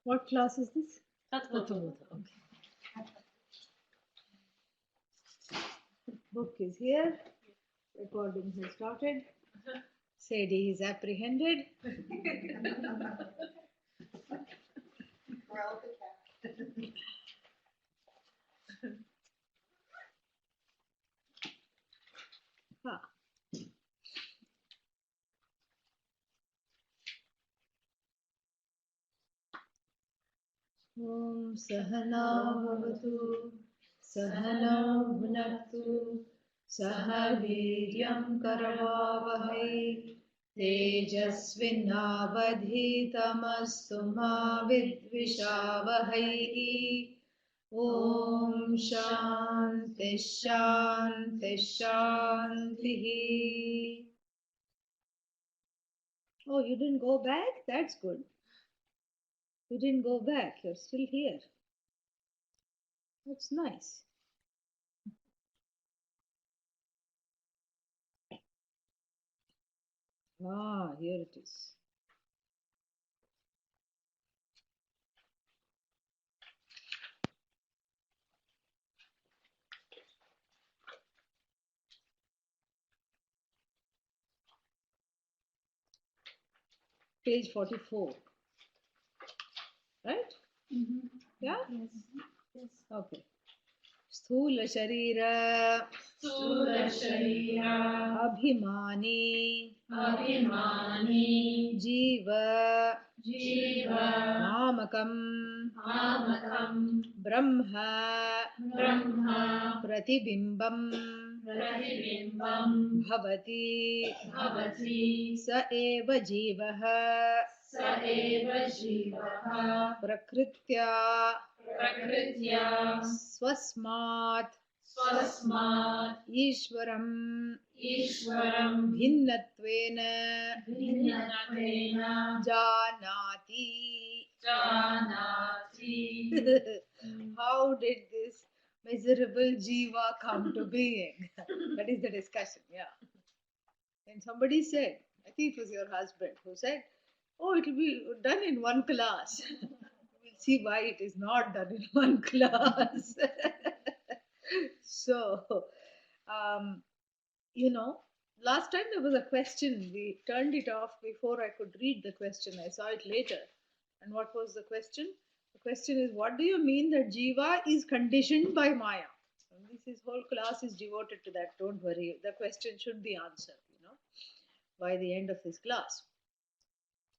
What class is this? Tattvabodha. Okay. Book is here. Recording has started. Sadie is apprehended. Ha. Om Sahana Bhavatu Sahano Bhunaktu Sahaviryam Karavavahai Tejasvinavadhitamastu ma vidvishavahai. Om Shanti Shanti Shanti. Oh, you didn't go back? That's good. You didn't go back. You're still here. That's nice. Ah, here it is. Page 44. Right? Mm-hmm. Yeah? Yes. Yes. Okay. Sthula Sharira Sthula Sharira Abhimani Abhimani Jiva Jiva Namakam Brahma Pratibimbam Pratibimbam Bhavati Bhavati Eva Jivaha Sa eva Jivaha Prakritya Prakritya Swasmat Swasmat Ishwaram Ishwaram Bhinnatvena Vinnatvena Janati. Janati. How did this miserable jiva come to being? That is the discussion, yeah. And somebody said, I think it was your husband who said, oh, it will be done in one class. We'll see why it is not done in one class. So, last time there was a question. We turned it off before I could read the question. I saw it later. And what was the question? The question is, what do you mean that Jiva is conditioned by Maya? And this whole class is devoted to that. Don't worry. The question should be answered, by the end of this class.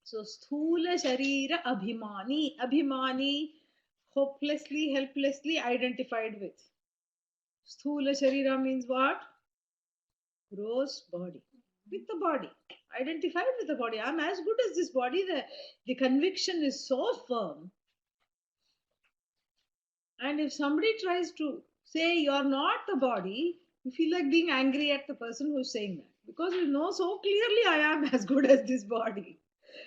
So, Sthula Sharira Abhimani. Abhimani, hopelessly, helplessly identified with. Sthula Sharira means what? Gross body. With the body. Identified with the body. I'm as good as this body. The conviction is so firm. And if somebody tries to say you're not the body, you feel like being angry at the person who's saying that. Because you know so clearly I am as good as this body.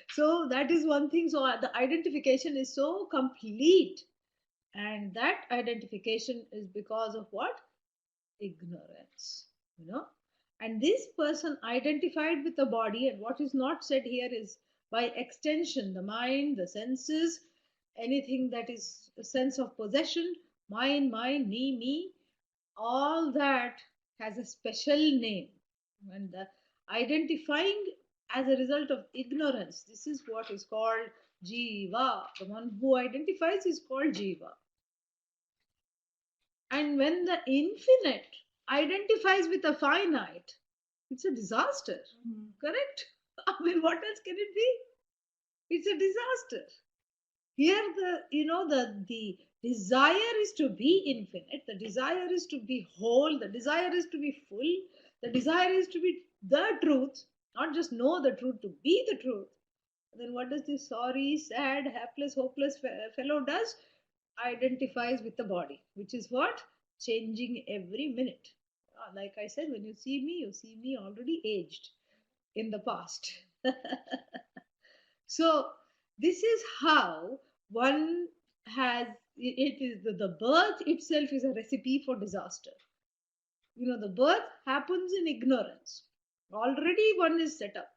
So that is one thing. So the identification is so complete. And that identification is because of what? Ignorance. And this person identified with the body, and what is not said here is by extension, the mind, the senses, anything that is a sense of possession, mine, me, all that has a special name. And the identifying as a result of ignorance, this is what is called Jiva. The one who identifies is called Jiva. And when the infinite identifies with a finite, it's a disaster. Correct? I mean, what else can it be? It's a disaster. Here, the desire is to be infinite, the desire is to be whole, the desire is to be full, the desire is to be the truth, not just know the truth, to be the truth. And then what does this sorry, sad, hapless, hopeless fellow does? Identifies with the body, which is what? Changing every minute. Like I said, when you see me already aged in the past. So this is how one has it is the birth itself is a recipe for disaster. The birth happens in ignorance. Already one is set up,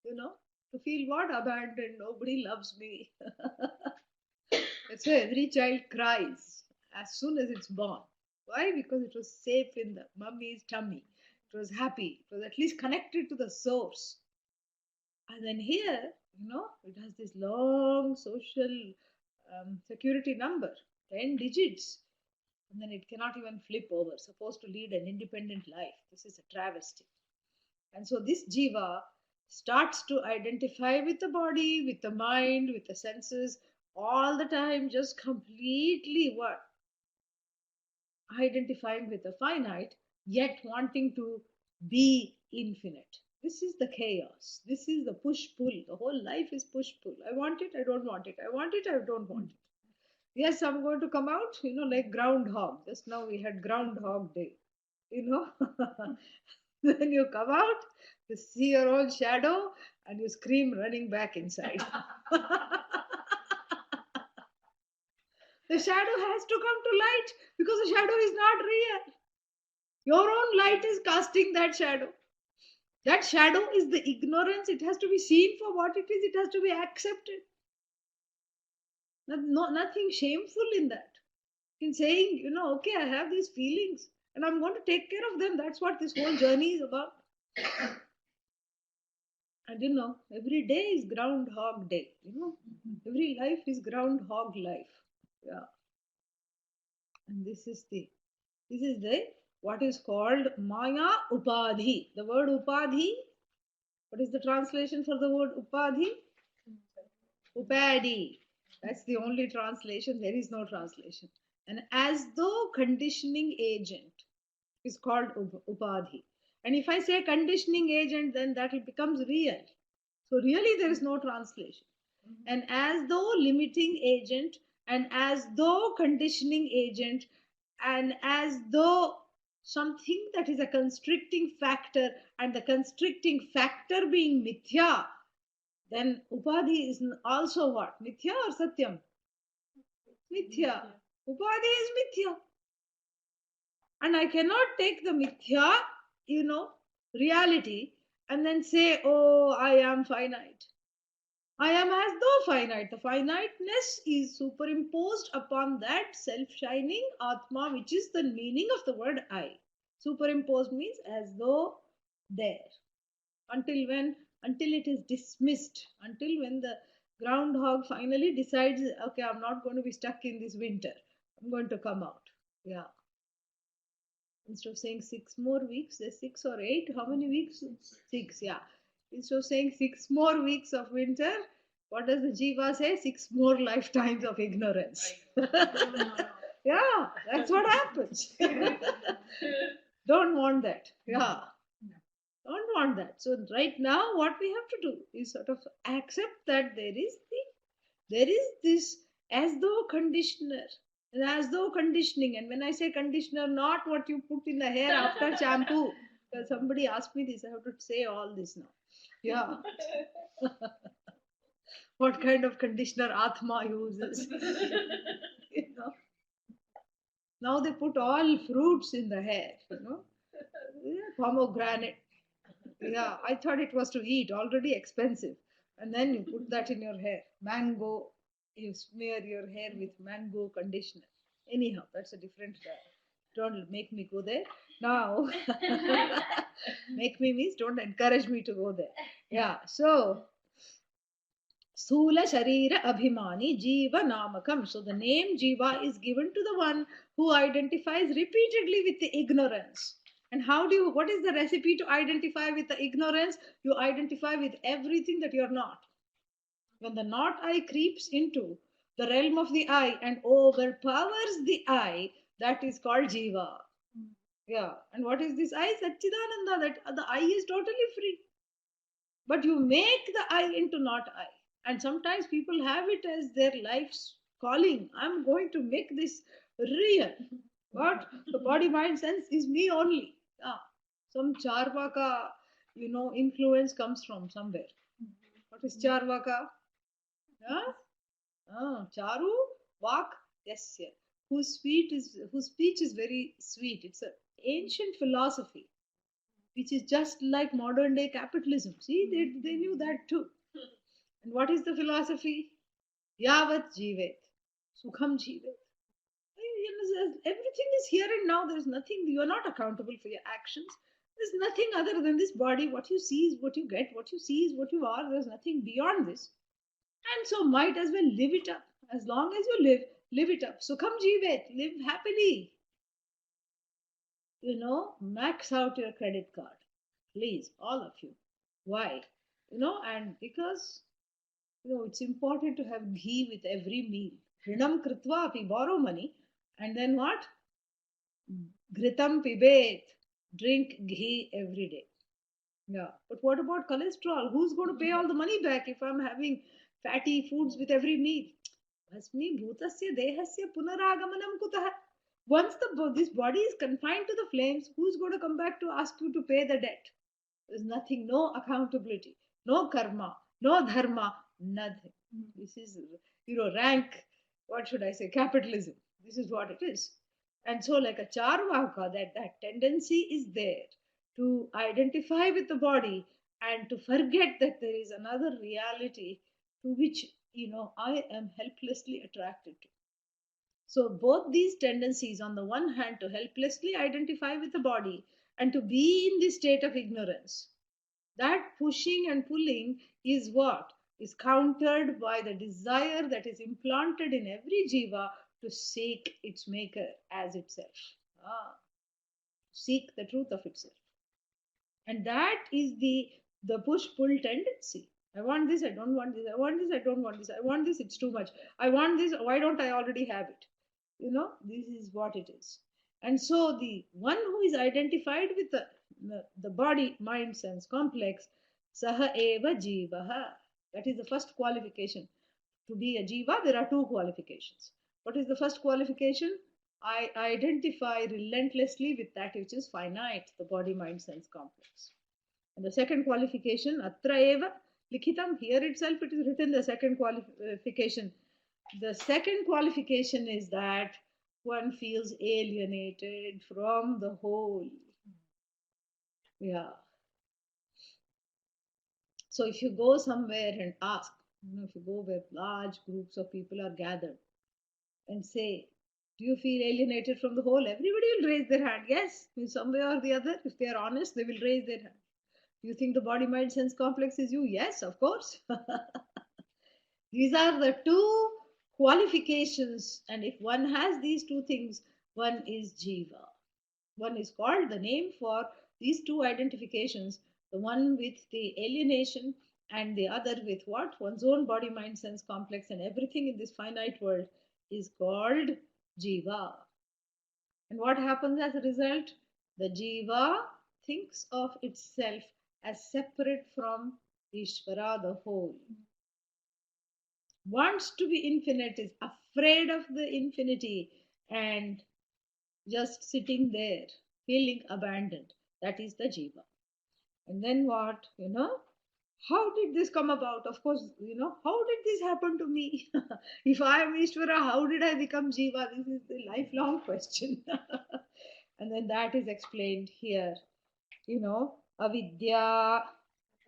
to feel what? Abandoned, nobody loves me. That's why every child cries as soon as it's born. Why? Because it was safe in the mummy's tummy. It was happy. It was at least connected to the source. And then here, it has this long social security number, 10 digits. And then it cannot even flip over, supposed to lead an independent life. This is a travesty. And so this jiva starts to identify with the body, with the mind, with the senses, all the time, just completely what? Identifying with the finite, yet wanting to be infinite. This is the chaos. This is the push pull. The whole life is push pull. I want it, I don't want it. I want it, I don't want it. Yes, I'm going to come out, like groundhog. Just now we had groundhog day, you know. Then you come out, you see your own shadow, and you scream running back inside. The shadow has to come to light because the shadow is not real. Your own light is casting that shadow. That shadow is the ignorance. It has to be seen for what it is, it has to be accepted. Nothing shameful in that. In saying, okay, I have these feelings and I'm going to take care of them. That's what this whole journey is about. And every day is groundhog day. Every life is groundhog life. Yeah. And this is the what is called Maya Upadhi. The word Upadhi, what is the translation for the word Upadhi? Upadi. That's the only translation. There is no translation. And as though conditioning agent is called Upadhi. And if I say conditioning agent, then that becomes real. So really there is no translation. And as though limiting agent, and as though conditioning agent, and as though something that is a constricting factor, and the constricting factor being mithya, then upadhi is also what? Mithya or satyam? Mithya. Upadhi is mithya. And I cannot take the mithya, reality, and then say, oh, I am finite. I am as though finite. The finiteness is superimposed upon that self-shining Atma, which is the meaning of the word I. Superimposed means as though there. Until when? Until it is dismissed. Until when the groundhog finally decides, okay, I'm not going to be stuck in this winter. I'm going to come out. Yeah. Instead of saying 6 more weeks, there's 6 or 8. How many weeks? 6, yeah. Instead of saying 6 more weeks of winter, what does the Jiva say? 6 more lifetimes of ignorance. Yeah, that's what happens. Don't want that. Yeah. Don't want that. So right now, what we have to do is sort of accept that there is this as though conditioner and as though conditioning. And when I say conditioner, not what you put in the hair after shampoo. Because somebody asked me this, I have to say all this now. Yeah. What kind of conditioner Atma uses? Now they put all fruits in the hair, Yeah, pomegranate. Yeah, I thought it was to eat, already expensive. And then you put that in your hair. Mango, you smear your hair with mango conditioner. Anyhow, that's a different. Don't make me go there. Now, make me means don't encourage me to go there. Yeah, so Sthula Sharira Abhimani Jiva Namakam. So the name Jiva is given to the one who identifies repeatedly with the ignorance. And what is the recipe to identify with the ignorance? You identify with everything that you're not. When the not I creeps into the realm of the I and overpowers the I, that is called Jiva. Yeah. And what is this I? Satchidananda, that the I is totally free. But you make the I into not I. And sometimes people have it as their life's calling. I'm going to make this real. What? The body, mind, sense is me only. Yeah. Some Charvaka, influence comes from somewhere. What is Charvaka? Yeah? Charu, Vak, yes, yeah. Whose speech is very sweet. It's an ancient philosophy, which is just like modern day capitalism. See, they knew that too. And what is the philosophy? Yavat Jivet. Sukham Jivet. Everything is here and now. There's nothing, you are not accountable for your actions. There's nothing other than this body. What you see is what you get, what you see is what you are. There's nothing beyond this. And so might as well live it up. As long as you live it up. Sukham Jivet, live happily. Max out your credit card. Please, all of you. Why? And because it's important to have ghee with every meal. Hrinam kritva api, borrow money, and then what? Ghritam pibet, drink ghee every day. Yeah, but what about cholesterol? Who's going to pay all the money back if I'm having fatty foods with every meal? Bhasmi bhutasya dehasya punaragamanam kutah. Once this body is confined to the flames, who's going to come back to ask you to pay the debt? There's nothing, no accountability, no karma, no dharma, nothing. This is, rank, what should I say, capitalism. This is what it is. And so, like a charvaka, that tendency is there to identify with the body and to forget that there is another reality to which, I am helplessly attracted to. So, both these tendencies, on the one hand, to helplessly identify with the body and to be in this state of ignorance, that pushing and pulling is what is countered by the desire that is implanted in every jiva to seek its maker as itself. Seek the truth of itself. And that is the push pull tendency. I want this, I don't want this, I want this, I don't want this, I want this, it's too much, I want this, why don't I already have it? This is what it is. And so the one who is identified with the body mind sense complex, saha eva jivaha, that is the first qualification. To be a jiva, there are two qualifications. What is the first qualification? I identify relentlessly with that which is finite, the body mind sense complex. And the second qualification, atra eva likhitam, here itself it is written, the second qualification. The second qualification is that one feels alienated from the whole. Yeah. So if you go somewhere and ask, if you go where large groups of people are gathered and say, do you feel alienated from the whole? Everybody will raise their hand. Yes, in some way or the other. If they are honest, they will raise their hand. Do you think the body mind sense complex is you? Yes, of course. These are the two qualifications, and if one has these two things, one is jiva. One is called the name for these two identifications, the one with the alienation and the other with what? One's own body mind sense complex and everything in this finite world is called jiva. And what happens as a result? The jiva thinks of itself as separate from Ishvara, the whole. Wants to be infinite, is afraid of the infinity, and just sitting there, feeling abandoned. That is the jiva. And then what? How did this come about? Of course, how did this happen to me? If I am Ishvara, how did I become jiva? This is the lifelong question. And then that is explained here. Avidya,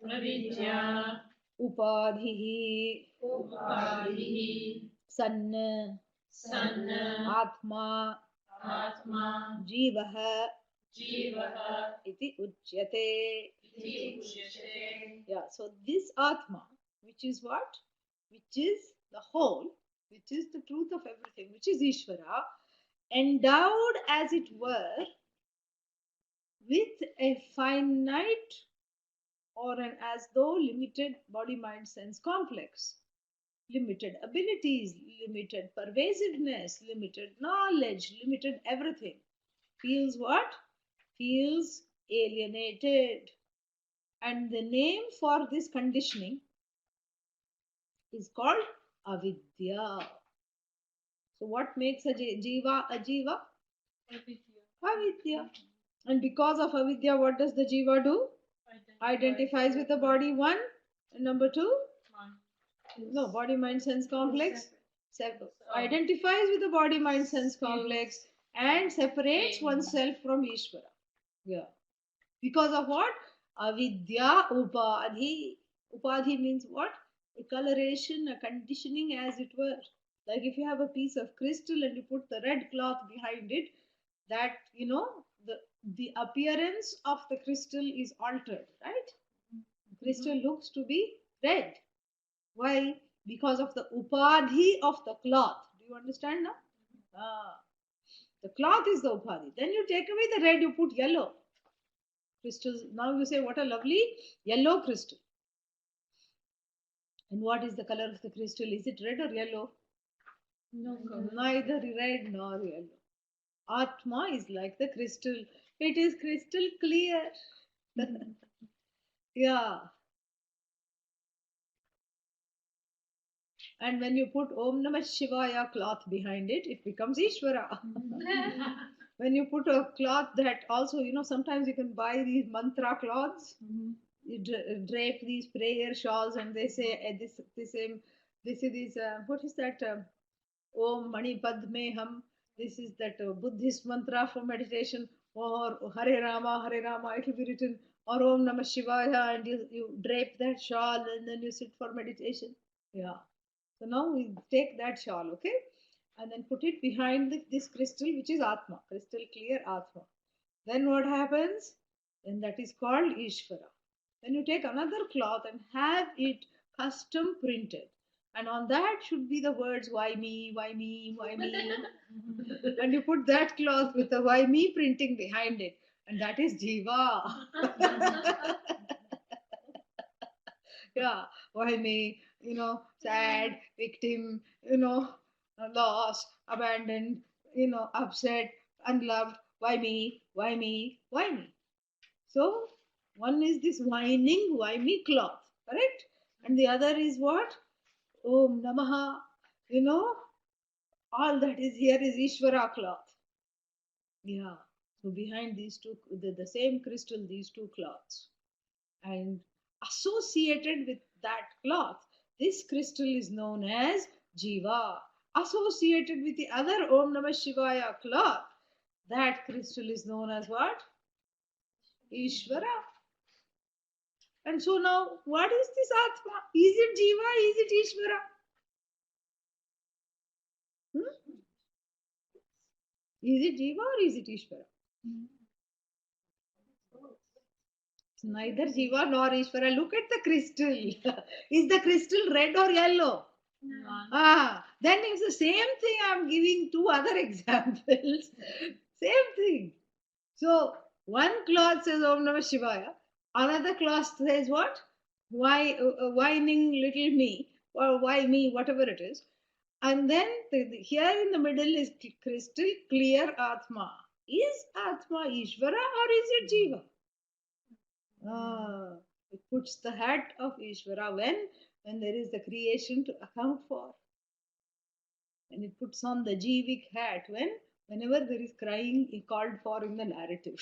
Avidya, upadhihi, Upadhihi, sanna, Sanna, atma, Atma, jivaha, Jivaha, iti uchyate. Iti Uchyate. Yeah, so this Atma, which is what? Which is the whole, which is the truth of everything, which is Ishvara, endowed as it were with a finite or an as though limited body mind sense complex, limited abilities, limited pervasiveness, limited knowledge, limited everything, feels what? Feels alienated. And the name for this conditioning is called avidya. So, what makes a jiva a jiva? Avidya. And because of avidya, what does the jiva do? Identifies with the body, one. And number two? No, body mind sense complex. Identifies with the body mind sense complex and separates oneself from Ishvara. Yeah. Because of what? Avidya upadhi. Upadhi means what? A coloration, a conditioning, as it were. Like if you have a piece of crystal and you put the red cloth behind it, that, the appearance of the crystal is altered, right? Crystal looks to be red. Why? Because of the upadhi of the cloth. Do you understand now? Ah, the cloth is the upadhi. Then you take away the red, you put yellow crystals. Now you say, what a lovely yellow crystal. And what is the color of the crystal? Is it red or yellow? No color. Neither red nor yellow. Atma is like the crystal. It is crystal clear. Yeah. And when you put Om Namah Shivaya cloth behind it, it becomes Ishvara. When you put a cloth that also, sometimes you can buy these mantra cloths. You drape these prayer shawls, and they say this is what is that? Om Mani Padme Ham. This is that Buddhist mantra for meditation, or Hare Rama, it will be written, or Om Namah Shivaya, and you drape that shawl and then you sit for meditation. Yeah. So now we take that shawl, okay, and then put it behind this crystal, which is Atma, crystal clear Atma. Then what happens? Then that is called Ishvara. Then you take another cloth and have it custom printed. And on that should be the words, why me, why me, why me. And you put that cloth with the why me printing behind it. And that is Jiva. Yeah, why me? Sad, victim, lost, abandoned, upset, unloved. Why me? Why me? Why me? So, one is this whining, why me cloth, correct? And the other is what? Om Namaha. All that is here is Ishvara cloth. Yeah. So, behind these two, the same crystal, these two cloths. And associated with that cloth, this crystal is known as Jiva. Associated with the other Om Namah Shivaya cloth, that crystal is known as what? Ishvara. And so now, what is this Atma? Is it Jiva? Is it Ishvara? Is it Jiva or is it Ishvara? It's neither Jiva nor Ishvara. Look at the crystal. Is the crystal red or yellow? No. Then it's the same thing. I'm giving two other examples. Same thing. So one cloth says Om Namah Shivaya. Another cloth says what? Why whining little me, or why me, whatever it is. And then here in the middle is crystal clear Atma. Is Atma Ishvara or is it Jiva? It puts the hat of Ishvara when there is the creation to account for. And it puts on the Jivik hat whenever there is crying called for in the narrative.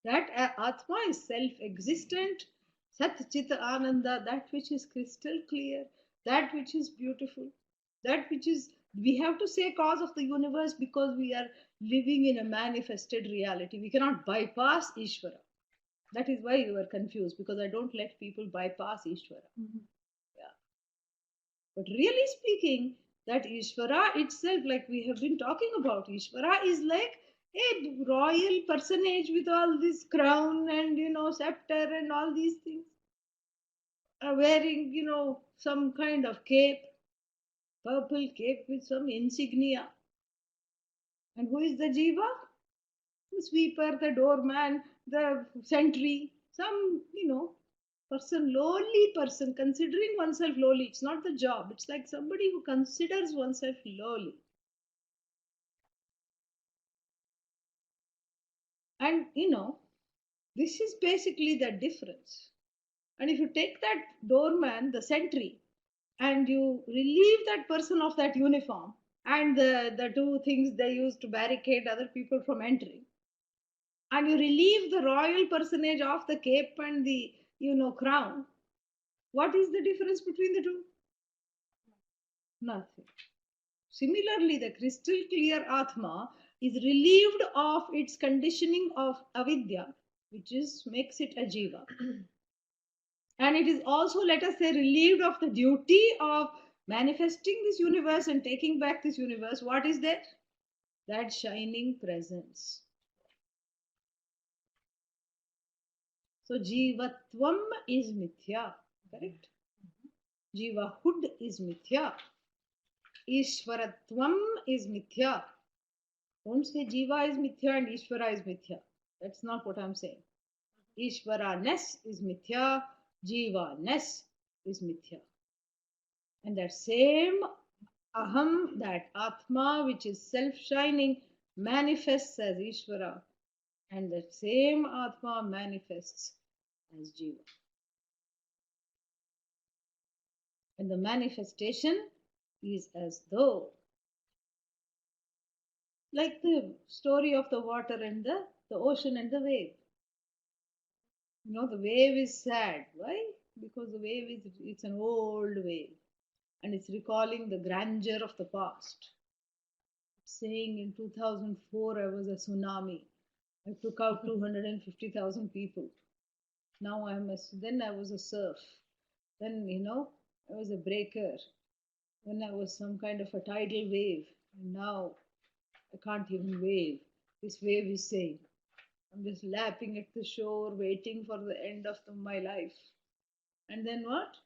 That Atma is self-existent, Sat Chita Ananda, that which is crystal clear, that which is beautiful, that which is, we have to say cause of the universe because we are living in a manifested reality. We cannot bypass Ishvara. That is why you are confused, because I don't let people bypass Ishvara. Yeah. But really speaking, that Ishvara itself, like we have been talking about, Ishvara is like a royal personage with all this crown and scepter and all these things, wearing some kind of cape, purple cape with some insignia. And who is the Jiva? The sweeper, the doorman, the sentry, some person, lowly person, considering oneself lowly. It's not the job, it's like somebody who considers oneself lowly. And this is basically the difference. And if you take that doorman, the sentry, and you relieve that person of that uniform and the two things they use to barricade other people from entering, and you relieve the royal personage of the cape and the crown, what is the difference between the two? Nothing. Similarly, the crystal clear Atma is relieved of its conditioning of avidya, which makes it a jiva. And it is also, let us say, relieved of the duty of manifesting this universe and taking back this universe, what is there? That shining presence. So Jivatvam is mithya, correct? Jivahood is mithya. Ishwaratvam is mithya. Don't say Jiva is mithya and Ishvara is mithya. That's not what I'm saying. Ishvara-ness is mithya, Jiva-ness is mithya. And that same Aham, that Atma, which is self-shining, manifests as Ishvara. And that same Atma manifests as Jiva. And the manifestation is as though, like the story of the water and the ocean and the wave. You know, the wave is sad. Why? Because the wave is, it's an old wave. And it's recalling the grandeur of the past. It's saying in 2004 I was a tsunami. I took out 250,000 people. Now then I was a surf. Then, I was a breaker. Then I was some kind of a tidal wave. And now I can't even wave. This wave is saying, I'm just lapping at the shore, waiting for the end of my life. And then what?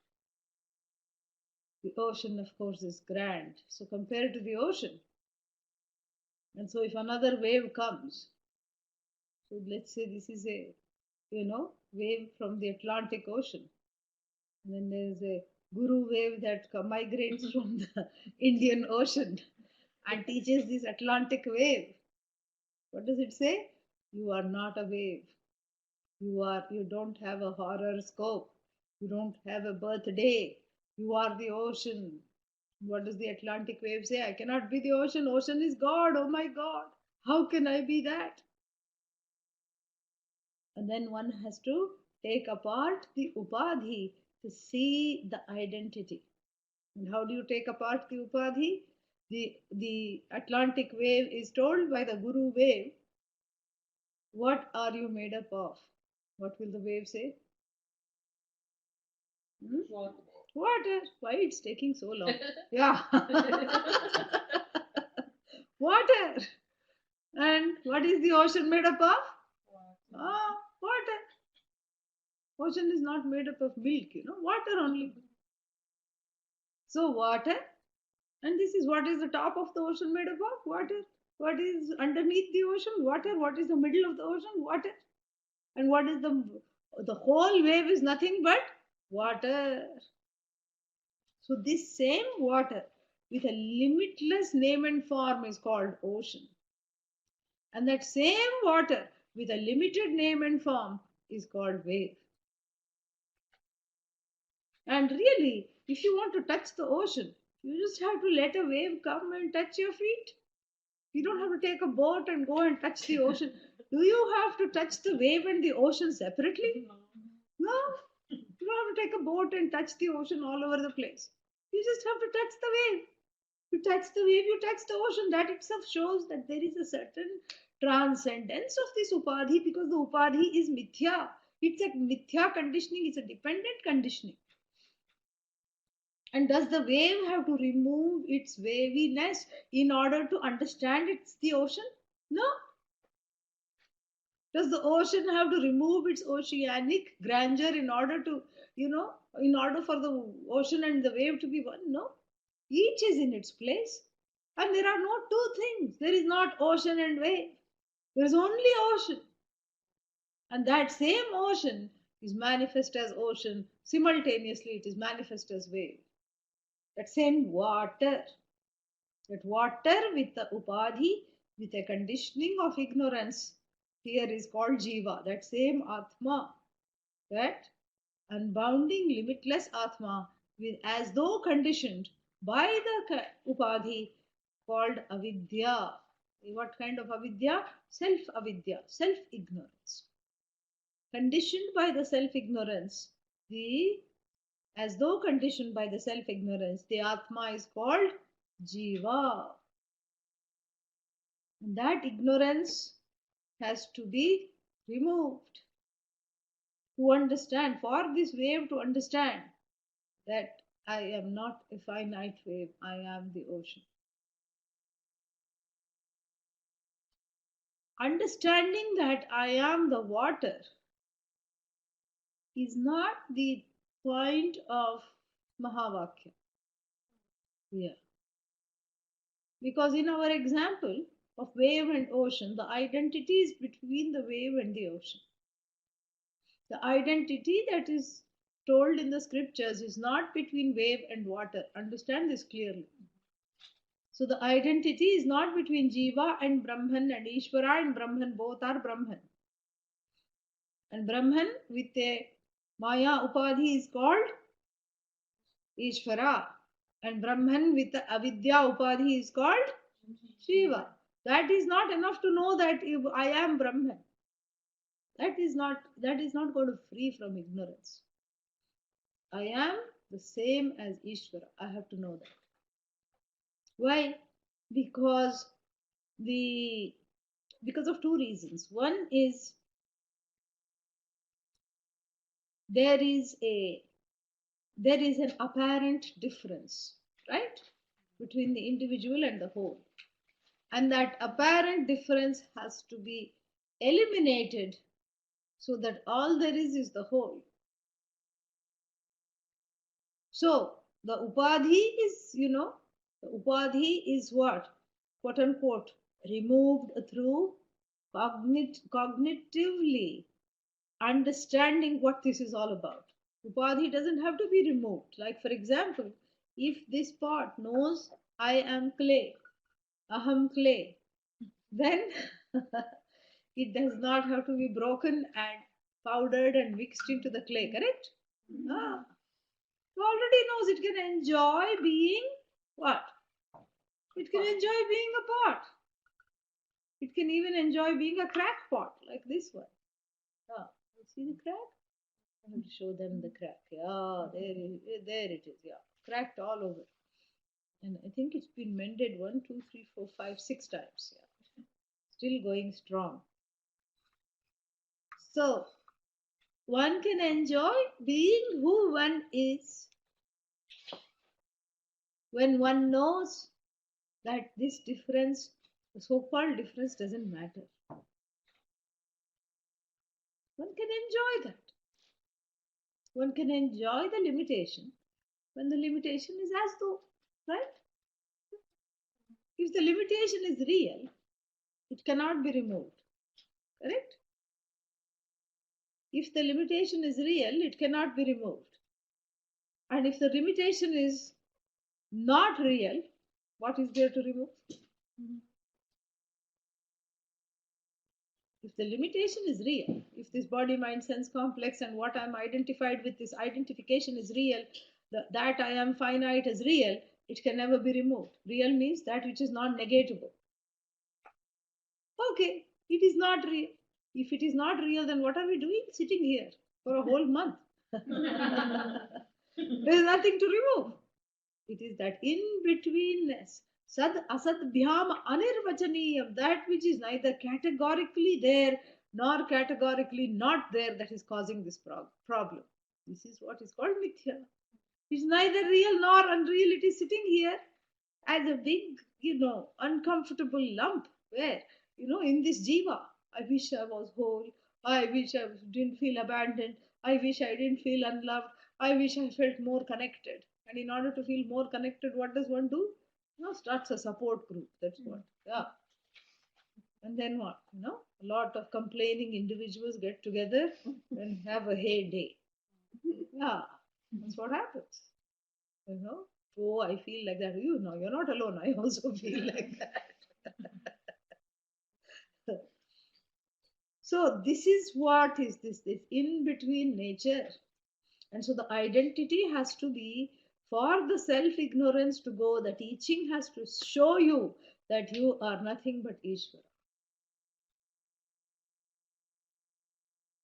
The ocean, of course, is grand. So compared to the ocean. And so if another wave comes, so let's say this is a, wave from the Atlantic Ocean. And then there is a guru wave that migrates from the Indian Ocean and teaches this Atlantic wave. What does it say? You are not a wave. You don't have a horoscope. You don't have a birthday. You are the ocean. What does the Atlantic wave say? I cannot be the ocean. Ocean is God. Oh my God. How can I be that? And then one has to take apart the upadhi to see the identity. And how do you take apart the upadhi? The Atlantic wave is told by the guru wave, what are you made up of? What will the wave say? Water. Why it's taking so long? Yeah. Water. And what is the ocean made up of? Water. Ocean is not made up of milk, water only. So water, and this is what is the top of the ocean made up of? Water. What is underneath the ocean? Water. What is the middle of the ocean? Water. And what is the whole wave is nothing but water. So this same water with a limitless name and form is called ocean. And that same water with a limited name and form is called wave. And really, if you want to touch the ocean, you just have to let a wave come and touch your feet. You don't have to take a boat and go and touch the ocean. Do you have to touch the wave and the ocean separately? No. You don't have to take a boat and touch the ocean all over the place. You just have to touch the wave. You touch the wave, you touch the ocean. That itself shows that there is a certain transcendence of this upadhi, because the upadhi is mithya. It's a mithya conditioning, it's a dependent conditioning. And does the wave have to remove its waviness in order to understand it's the ocean? No. Does the ocean have to remove its oceanic grandeur in order to, in order for the ocean and the wave to be one? No. Each is in its place. And there are no two things. There is not ocean and wave. There is only ocean. And that same ocean is manifest as ocean. Simultaneously, it is manifest as wave. That same water. That water with the upadhi, with a conditioning of ignorance, here is called jiva. That same atma, that unbounding, limitless atma, with as though conditioned by the upadhi, called avidya. What kind of avidya? Self-avidya, self-ignorance. Conditioned by the self-ignorance, as though conditioned by the self-ignorance, the atma is called jiva. And that ignorance has to be removed. To understand, for this wave to understand that I am not a finite wave, I am the ocean. Understanding that I am the water is not the point of Mahavakya. Yeah. Because in our example of wave and ocean, the identity is between the wave and the ocean. The identity that is told in the scriptures is not between wave and water. Understand this clearly. So the identity is not between Jiva and Brahman, and Ishvara and Brahman, both are Brahman. And Brahman with a Maya Upadhi is called Ishvara. And Brahman with the Avidya Upadhi is called Shiva. That is not enough to know that if I am Brahman. That is not going to free from ignorance. I am the same as Ishvara. I have to know that. Why? Because because of two reasons. One is there is an apparent difference, right, between the individual and the whole, and that apparent difference has to be eliminated so that all there is the whole. So the upadhi is what, quote unquote, removed through cognitively understanding what this is all about. Upadhi doesn't have to be removed. Like, for example, if this pot knows I am clay, aham clay, then it does not have to be broken and powdered and mixed into the clay, correct? Ah, it already knows it can enjoy being what? It can enjoy being a pot. It can even enjoy being a crack pot like this one. Ah, you see the crack? I have to show them the crack. Yeah, there it is. Yeah, cracked all over. And I think it's been mended 1, 2, 3, 4, 5, 6 times. Yeah, still going strong. So one can enjoy being who one is when one knows that this difference, the so-called difference, doesn't matter. One can enjoy that. One can enjoy the limitation when the limitation is as though, right? If the limitation is real, it cannot be removed, correct? If the limitation is real, it cannot be removed. And if the limitation is not real, what is there to remove? If the limitation is real, if this body, mind, sense complex and what I'm identified with, this identification is real, that I am finite is real, it can never be removed. Real means that which is non negatable. Okay, it is not real. If it is not real, then what are we doing sitting here for a whole month? There is nothing to remove. It is that in betweenness, sad asad bhyam anirvachaniyam, that which is neither categorically there nor categorically not there, that is causing this problem. This is what is called mithya. It's neither real nor unreal. It is sitting here as a big, uncomfortable lump where, in this jiva, I wish I was whole. I wish I didn't feel abandoned. I wish I didn't feel unloved. I wish I felt more connected. And in order to feel more connected, what does one do? Starts a support group. That's what. Yeah. And then what? A lot of complaining individuals get together and have a heyday. Yeah. That's what happens. Oh, I feel like that. You're not alone. I also feel like that. So this is what is this in between nature. And so the identity has to be, for the self ignorance to go, the teaching has to show you that you are nothing but Ishvara.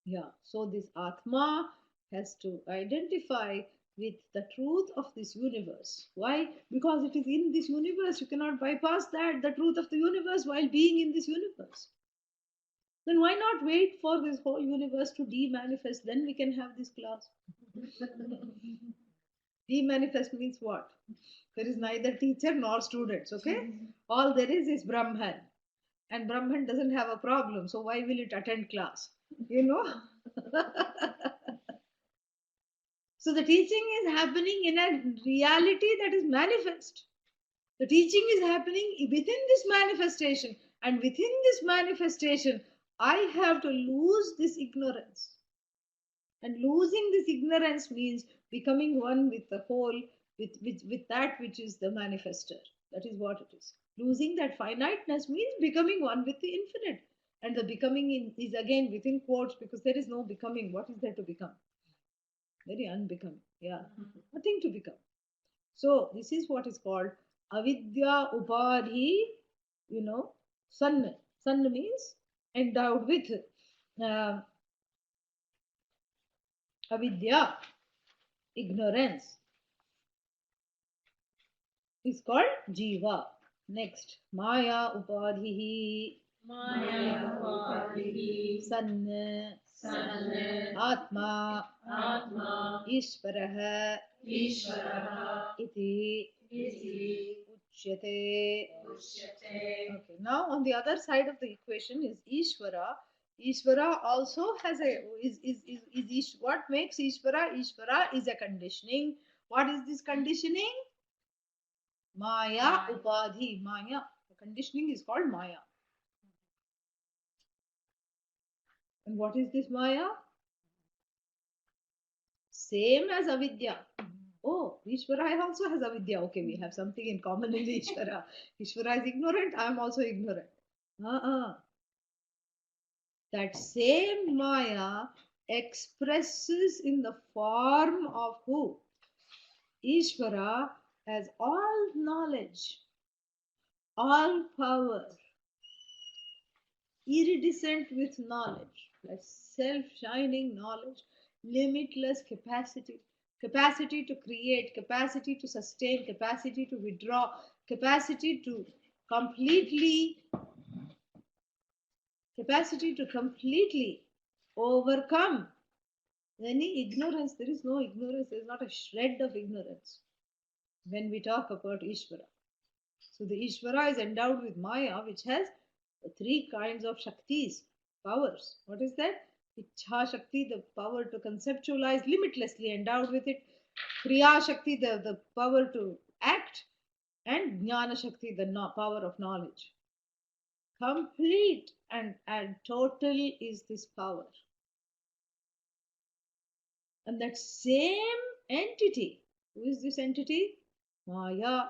Yeah, so this Atma has to identify with the truth of this universe. Why? Because it is in this universe. You cannot bypass that, the truth of the universe, while being in this universe. Then why not wait for this whole universe to de-manifest? Then we can have this class. Demanifest means what? There is neither teacher nor students, okay? All there is Brahman. And Brahman doesn't have a problem, so why will it attend class? You know? So the teaching is happening in a reality that is manifest. The teaching is happening within this manifestation, and within this manifestation, I have to lose this ignorance. And losing this ignorance means becoming one with the whole, with that which is the manifester. That is what it is. Losing that finiteness means becoming one with the infinite. And the becoming is again within quotes because there is no becoming. What is there to become? Very unbecoming. Yeah, nothing to become. So this is what is called avidya upadhi, sanna. Sanna means endowed with uh, avidya, ignorance, is called jiva. Next, maya upadhi, Maya Upadhi, sanna, Sanna, atma, Atma, ishvarah, Ishvaraha, iti Iti, uchyate. Ushyate. Okay, now on the other side of the equation is Ishvara. Ishvara also has a what makes Ishvara? Ishvara is a conditioning. What is this conditioning? Maya upadhi. Maya. The conditioning is called Maya. And what is this Maya? Same as avidya. Oh, Ishvara also has avidya. Okay, we have something in common in Ishvara. Ishvara is ignorant. I am also ignorant. Uh-uh. That same Maya expresses in the form of who? Ishvara as all knowledge, all power, iridescent with knowledge, like self-shining knowledge, limitless capacity, capacity to create, capacity to sustain, capacity to withdraw, capacity to completely overcome any ignorance. There is no ignorance, there is not a shred of ignorance when we talk about Ishvara. So the Ishvara is endowed with Maya, which has three kinds of Shaktis, powers. What is that? Ichha Shakti, the power to conceptualize limitlessly, endowed with it. Kriya Shakti, the power to act. And Jnana Shakti, the power of knowledge. Complete and total is this power. And that same entity, who is this entity? Maya.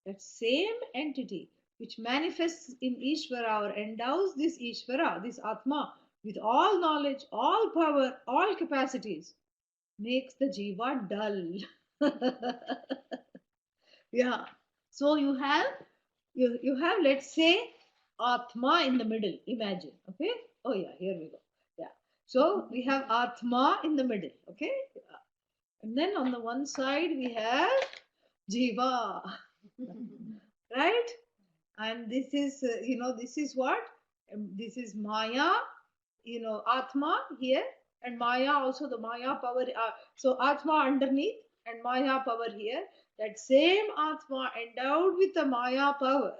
That same entity which manifests in Ishvara or endows this Ishvara, this Atma, with all knowledge, all power, all capacities, makes the Jiva dull. Yeah. So you have, let's say, Atma in the middle. Imagine. Okay. Oh yeah, here we go. Yeah. So we have Atma in the middle. Okay. Yeah. And then on the one side we have Jiva. Right? And this is, this is what? This is Maya, Atma here, and Maya also, the Maya power. So Atma underneath and Maya power here. That same Atma endowed with the Maya power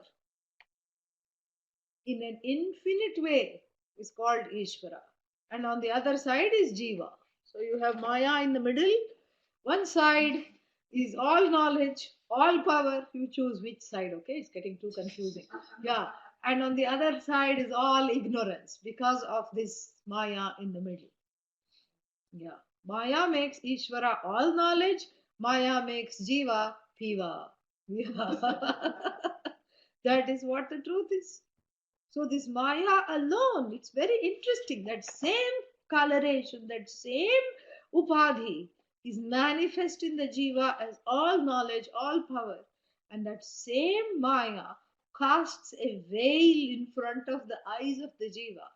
in an infinite way is called Ishvara. And on the other side is Jiva. So you have Maya in the middle. One side is all knowledge, all power. You choose which side, okay? It's getting too confusing. Yeah. And on the other side is all ignorance because of this Maya in the middle. Yeah. Maya makes Ishvara all knowledge. Maya makes Jiva Piva. Yeah. That is what the truth is. So this Maya alone, it's very interesting. That same coloration, that same upadhi is manifest in the jiva as all knowledge, all power. And that same Maya casts a veil in front of the eyes of the jiva,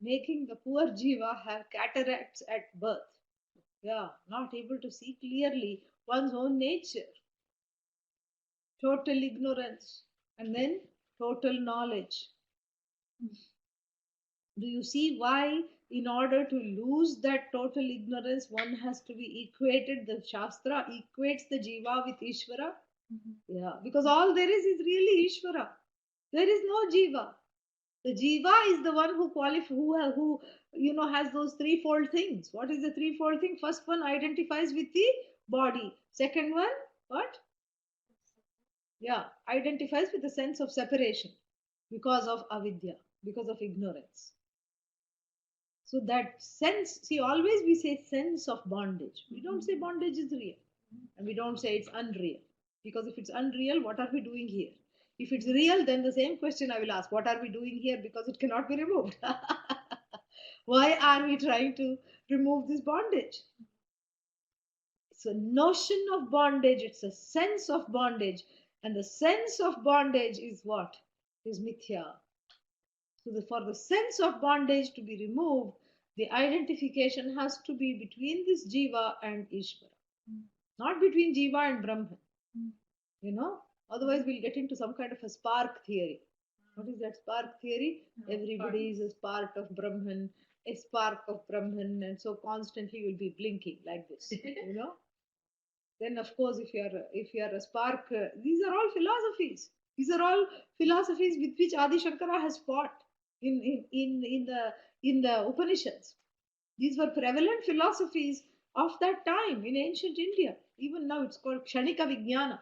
making the poor jiva have cataracts at birth. Yeah, not able to see clearly one's own nature. Total ignorance and then total knowledge. Do you see why in order to lose that total ignorance, one has to be equated. The Shastra equates the Jiva with Ishvara. Yeah, because all there is really Ishvara. There is no Jiva. The Jiva is the one who who has those threefold things. What is the threefold thing? First one identifies with the body. Second one, what? Yeah, identifies with the sense of separation because of avidya, because of ignorance. So that sense, see, always we say sense of bondage. We don't say bondage is real. And we don't say it's unreal. Because if it's unreal, what are we doing here? If it's real, then the same question I will ask, what are we doing here? Because it cannot be removed. Why are we trying to remove this bondage? It's a notion of bondage, it's a sense of bondage. And the sense of bondage is what? Is mithya. So for the sense of bondage to be removed, the identification has to be between this Jiva and Ishvara, not between Jiva and Brahman. Otherwise we'll get into some kind of a spark theory. What is that spark theory? Everybody is a spark of Brahman, a spark of Brahman, and so constantly you'll be blinking like this. Then of course if you are a spark, these are all philosophies. These are all philosophies with which Adi Shankara has fought in the Upanishads. These were prevalent philosophies of that time in ancient India. Even now it's called Kshanika Vijnana.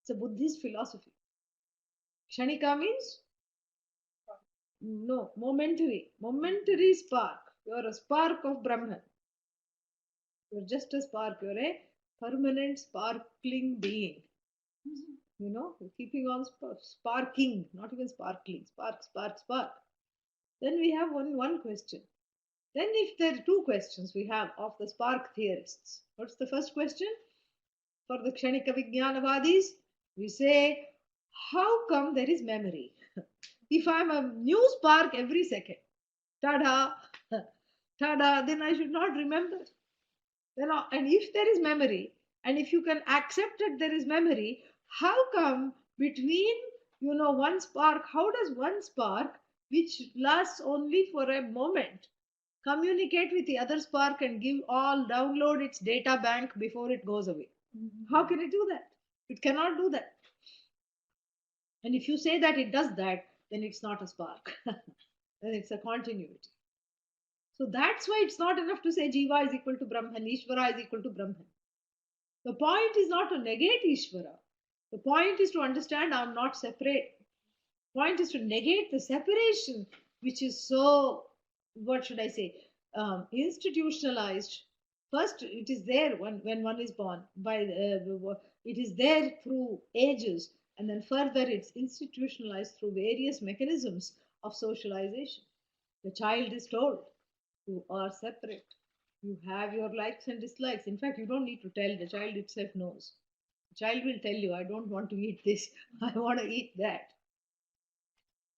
It's a Buddhist philosophy. Kshanika means no, momentary spark. You're a spark of Brahman. You're just a spark. You're a permanent sparkling being. Keeping on sparking, not even sparkling. Spark. Then we have one question. Then if there are two questions we have of the spark theorists. What's the first question? For the Kshanika Vijnanavadis, we say, how come there is memory? If I'm a new spark every second, tada, then I should not remember. And if there is memory, and if you can accept that there is memory, how come between one spark, how does one spark, which lasts only for a moment, communicate with the other spark and download its data bank before it goes away? How can it do that? It cannot do that. And if you say that it does that, then it's not a spark. Then it's a continuity. So that's why it's not enough to say Jiva is equal to Brahman, Ishvara is equal to Brahman. The point is not to negate Ishvara. The point is to understand I'm not separate. The point is to negate the separation, which is so, what should I say, institutionalized. First, it is there when one is born. It is there through ages, and then further it's institutionalized through various mechanisms of socialization. The child is told, you are separate. You have your likes and dislikes. In fact, you don't need to tell, the child itself knows. The child will tell you, I don't want to eat this, I want to eat that.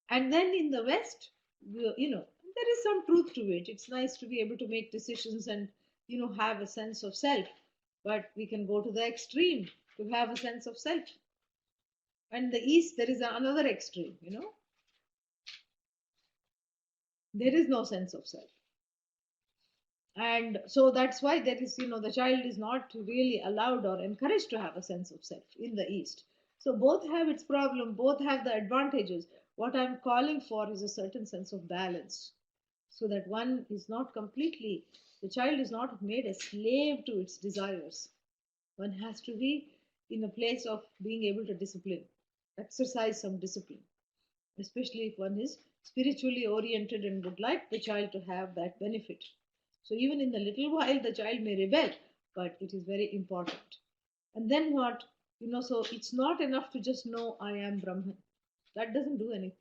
And then in the West, there is some truth to it. It's nice to be able to make decisions and, have a sense of self. But we can go to the extreme to have a sense of self. And the East, there is another extreme, There is no sense of self. And so that's why there is, the child is not really allowed or encouraged to have a sense of self in the East. So both have its problem, both have the advantages. What I'm calling for is a certain sense of balance, so that one is not completely, the child is not made a slave to its desires. One has to be in a place of being able to exercise some discipline, especially if one is spiritually oriented and would like the child to have that benefit. So even in the little while, the child may rebel, but it is very important. And then what? So it's not enough to just know I am Brahman. That doesn't do anything.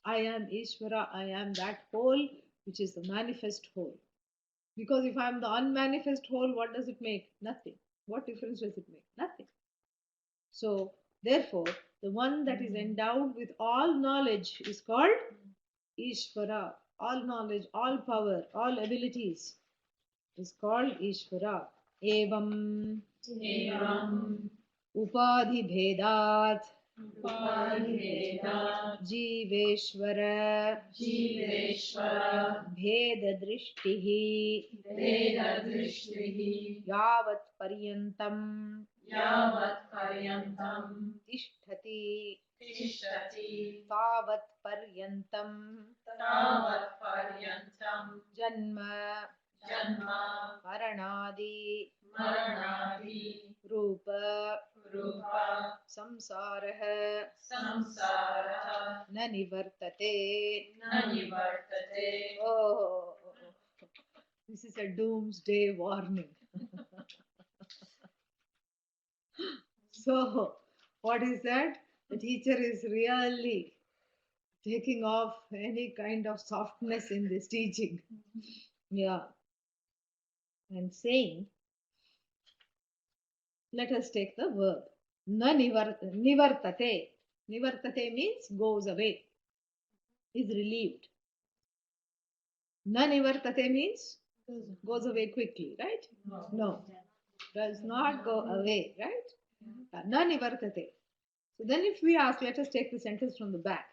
I am Ishvara, I am that whole, which is the manifest whole. Because if I'm the unmanifest whole, what does it make? Nothing. What difference does it make? Nothing. So, therefore, the one that is endowed with all knowledge is called Ishvara. All knowledge, all power, all abilities is called Ishvara. Evam Evam Upadhi Bhedat Upadiveda Jiveshwara Jiveshwara Bheda Drishtihi Veda Drishtihi Yavat Paryantam Yavat Paryantam Tishtati Tishtati Tavat Paryantam Tavat Paryantam Janma Janma Maranadi Maranadi Rupa Rupa Samsarah Samsara Na Nivartate. Nanivartate. Oh, this is a doomsday warning. So, what is that? The teacher is really taking off any kind of softness in this teaching. Yeah. And saying, let us take the verb. Nivartate. Nivartate means goes away, is relieved. Na nivartate means goes away quickly, right? No. Does not go away, right? Na nivartate. So then if we ask, let us take the sentence from the back.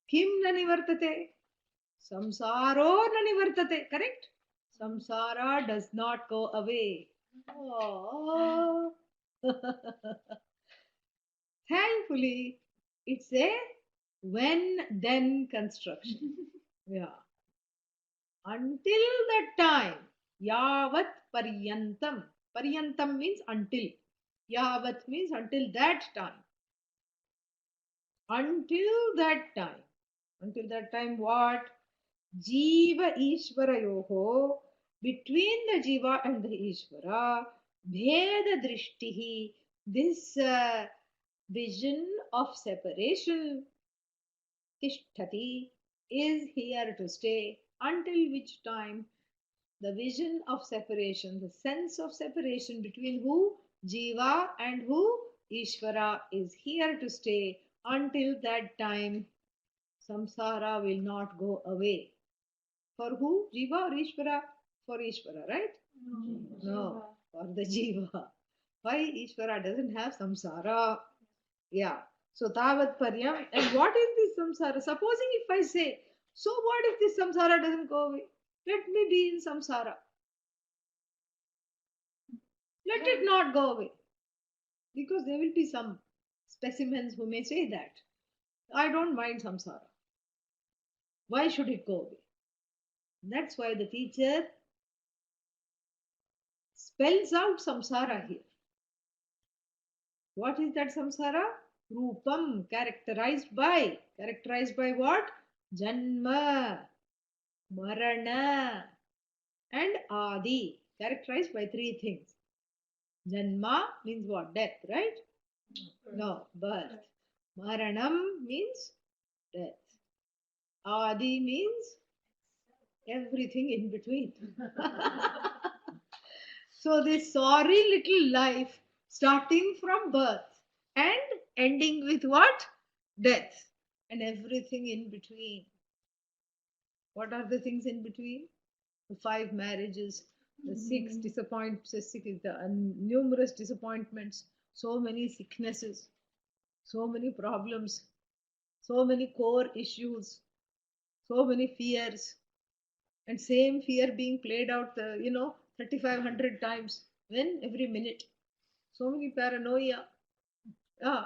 Kim na nivartate? Samsaro na nivartate, correct? Samsara does not go away. Oh. Thankfully, it's a when-then construction. Yeah. Until that time, yavat paryantam. Paryantam means until. Yavat means until that time. Until that time. Until that time, what? Jiva Ishvarayoho. Between the Jiva and the Ishvara, Bheda Drishtihi. This vision of separation, Tishtati, is here to stay. Until which time? The vision of separation, the sense of separation between who? Jiva and who? Ishvara is here to stay. Until that time, samsara will not go away. For who? Jiva or Ishvara? For Ishvara, right? No, for the Jiva. Why Ishvara doesn't have samsara? Yeah. So tavat paryam. And what is this samsara? Supposing if I say, so what if this samsara doesn't go away? Let me be in samsara. Let it not go away. Because there will be some specimens who may say that. I don't mind samsara. Why should it go away? That's why the teacher spells out samsara here. What is that samsara? Rupam, characterized by. Characterized by what? Janma, Marana, and Adi. Characterized by three things. Janma means what? Death, right? No, birth. Maranam means death. Adi means everything in between. So this sorry little life starting from birth and ending with what? Death and everything in between. What are the things in between? The 5 marriages, the 6 disappointments, the numerous disappointments, so many sicknesses, so many problems, so many core issues, so many fears, and same fear being played out, 3,500 times when every minute. So many paranoia, yeah,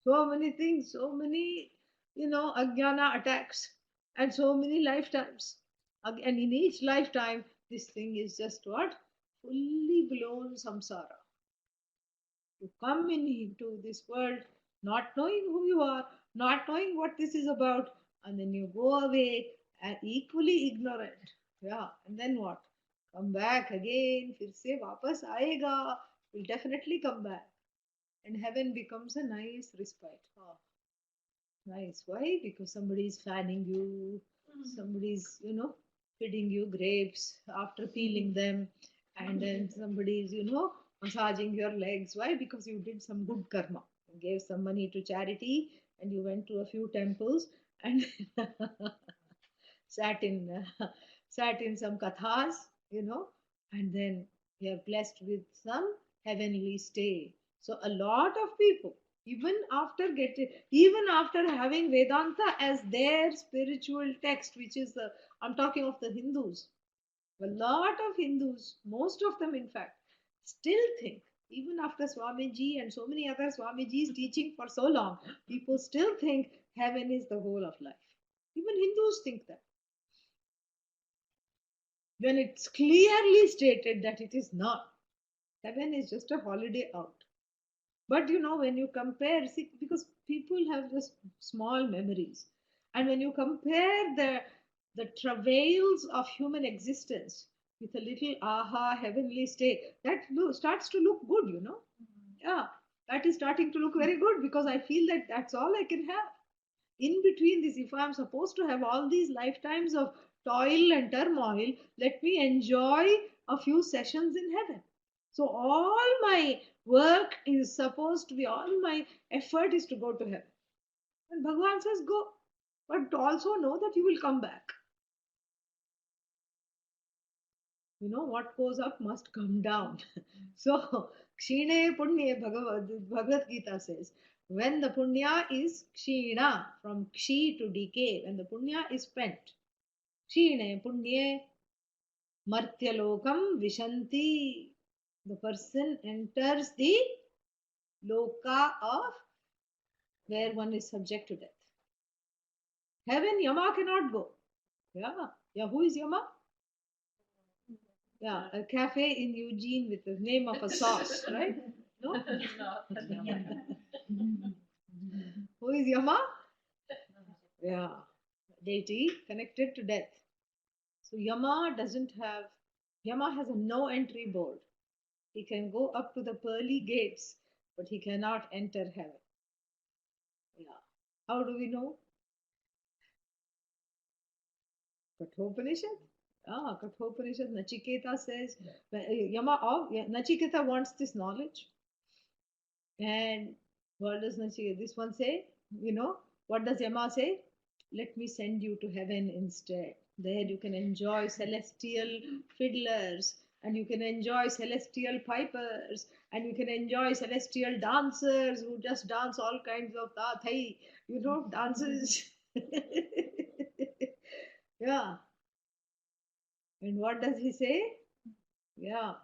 so many things, so many, ajnana attacks, and so many lifetimes. And in each lifetime, this thing is just what? Fully blown samsara. To come into this world not knowing who you are, not knowing what this is about, and then you go away and equally ignorant. Yeah, and then what? Come back again, फिर से वापस आएगा, will definitely come back. And heaven becomes a nice respite. Oh, nice. Why? Because somebody is fanning you, somebody's, feeding you grapes after peeling them, and then somebody is, massaging your legs. Why? Because you did some good karma. You gave some money to charity, and you went to a few temples and sat in sat in some kathas, and then you are blessed with some heavenly stay. So a lot of people Even after having Vedanta as their spiritual text, which is I'm talking of the Hindus. A lot of Hindus, most of them in fact, still think, even after Swamiji and so many other Swamiji's teaching for so long, people still think heaven is the whole of life. Even Hindus think that. When it's clearly stated that it is not. Heaven is just a holiday out. But when you compare, see, because people have just small memories, and when you compare the travails of human existence with a little aha heavenly state, that starts to look good. Yeah, that is starting to look very good because I feel that that's all I can have. In between this, if I'm supposed to have all these lifetimes of toil and turmoil, let me enjoy a few sessions in heaven. So all my work is supposed to be, all my effort is to go to heaven. And Bhagavan says, go, but also know that you will come back. What goes up must come down. So, Kshine Punye Bhagavad Gita says, when the punya is kshina, from kshi to decay, when the punya is spent, kshine punye martyalokam vishanti, the person enters the loka of where one is subject to death. Heaven, Yama cannot go. Yeah. Yeah, who is Yama? Yeah, a cafe in Eugene with the name of a sauce, right? No? Who is Yama? Yeah, deity connected to death. So Yama has a no entry board. He can go up to the pearly gates, but he cannot enter heaven. Yeah. How do we know? Kathopanishad? Kathopanishad, Nachiketa says, Nachiketa wants this knowledge. And what does this one say? What does Yama say? Let me send you to heaven instead. There you can enjoy celestial fiddlers, and you can enjoy celestial pipers, and you can enjoy celestial dancers who just dance all kinds of dances. Yeah. And what does he say? Yeah.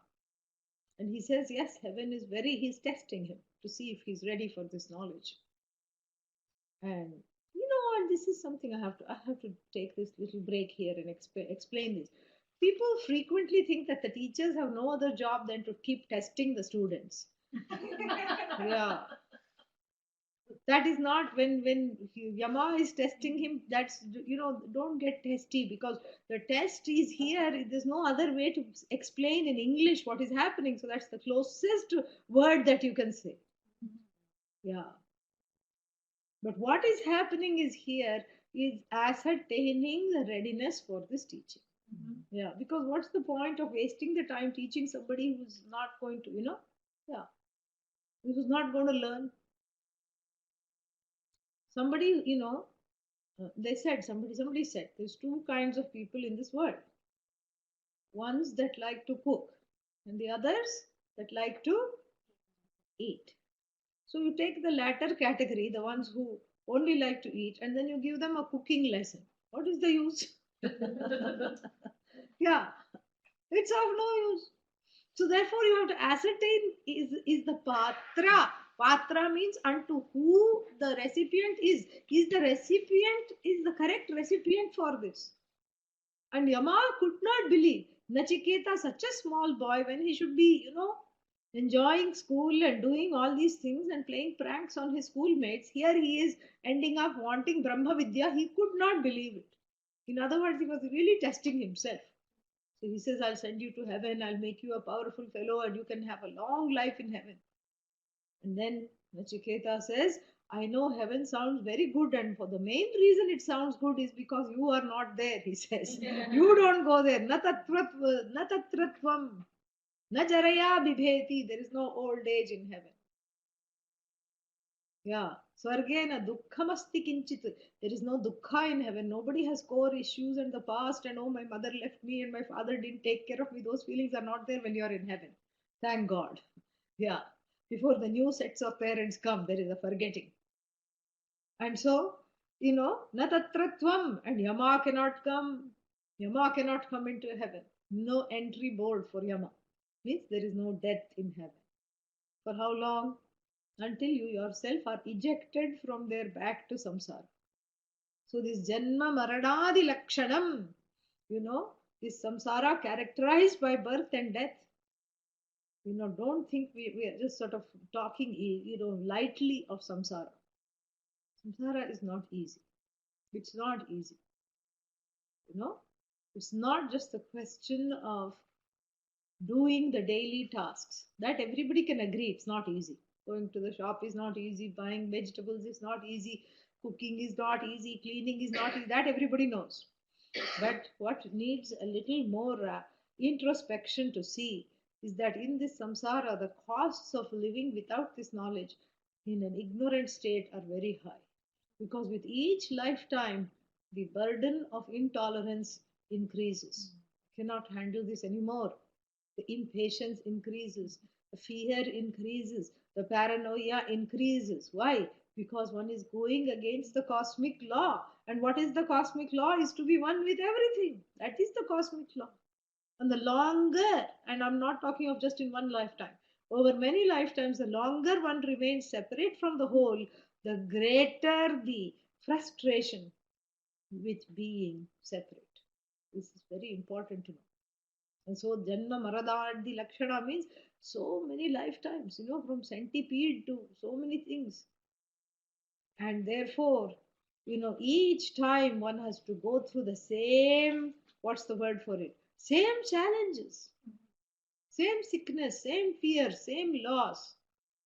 And he says, yes, heaven is he's testing him to see if he's ready for this knowledge. And what? This is something I have to take this little break here and explain this. People frequently think that the teachers have no other job than to keep testing the students. Yeah. That is not when Yama is testing him. That's don't get testy, because the test is here. There's no other way to explain in English what is happening. So that's the closest word that you can say. Yeah. But what is happening is here is ascertaining the readiness for this teaching. Yeah, because what's the point of wasting the time teaching somebody who's not going to, yeah, who's not going to learn? Somebody, somebody said there's two kinds of people in this world. Ones that like to cook, and the others that like to eat. So you take the latter category, the ones who only like to eat, and then you give them a cooking lesson. What is the use? Yeah, it's of no use. So therefore, you have to ascertain is the patra. Patra means unto who the recipient is. Is the correct recipient for this? And Yama could not believe Nachiketa, such a small boy, when he should be, enjoying school and doing all these things and playing pranks on his schoolmates. Here he is ending up wanting Brahma Vidya. He could not believe it. In other words, he was really testing himself. So he says, I'll send you to heaven, I'll make you a powerful fellow, and you can have a long life in heaven. And then Nachiketa says, I know heaven sounds very good, and for the main reason it sounds good is because you are not there, he says. You don't go there. Na tatratvam, na jaraya bibheti. There is no old age in heaven. Yeah. Swargena dukkhamasti kinchit. There is no dukkha in heaven. Nobody has core issues and the past, and oh, my mother left me and my father didn't take care of me. Those feelings are not there when you are in heaven. Thank God. Yeah. Before the new sets of parents come, there is a forgetting. And so, na tatratvam, and Yama cannot come. Yama cannot come into heaven. No entry board for Yama. Means there is no death in heaven. For how long? Until you yourself are ejected from there back to samsara. So this Janma Maranadi Lakshanam, this samsara characterized by birth and death. Don't think we are just sort of talking, lightly of samsara. Samsara is not easy. It's not easy. It's not just a question of doing the daily tasks. That everybody can agree it's not easy. Going to the shop is not easy, buying vegetables is not easy, cooking is not easy, cleaning is not easy. That everybody knows. But what needs a little more introspection to see is that in this samsara, the costs of living without this knowledge in an ignorant state are very high. Because with each lifetime, the burden of intolerance increases. Cannot handle this anymore. The impatience increases, the fear increases, the paranoia increases. Why? Because one is going against the cosmic law. And what is the cosmic law? Is to be one with everything. That is the cosmic law. And the longer, and I'm not talking of just in one lifetime, over many lifetimes, the longer one remains separate from the whole, the greater the frustration with being separate. This is very important to know. And so Janma Maradadi Lakshana means so many lifetimes, from centipede to so many things. And therefore, each time one has to go through the same, what's the word for it? Same challenges, same sickness, same fear, same loss,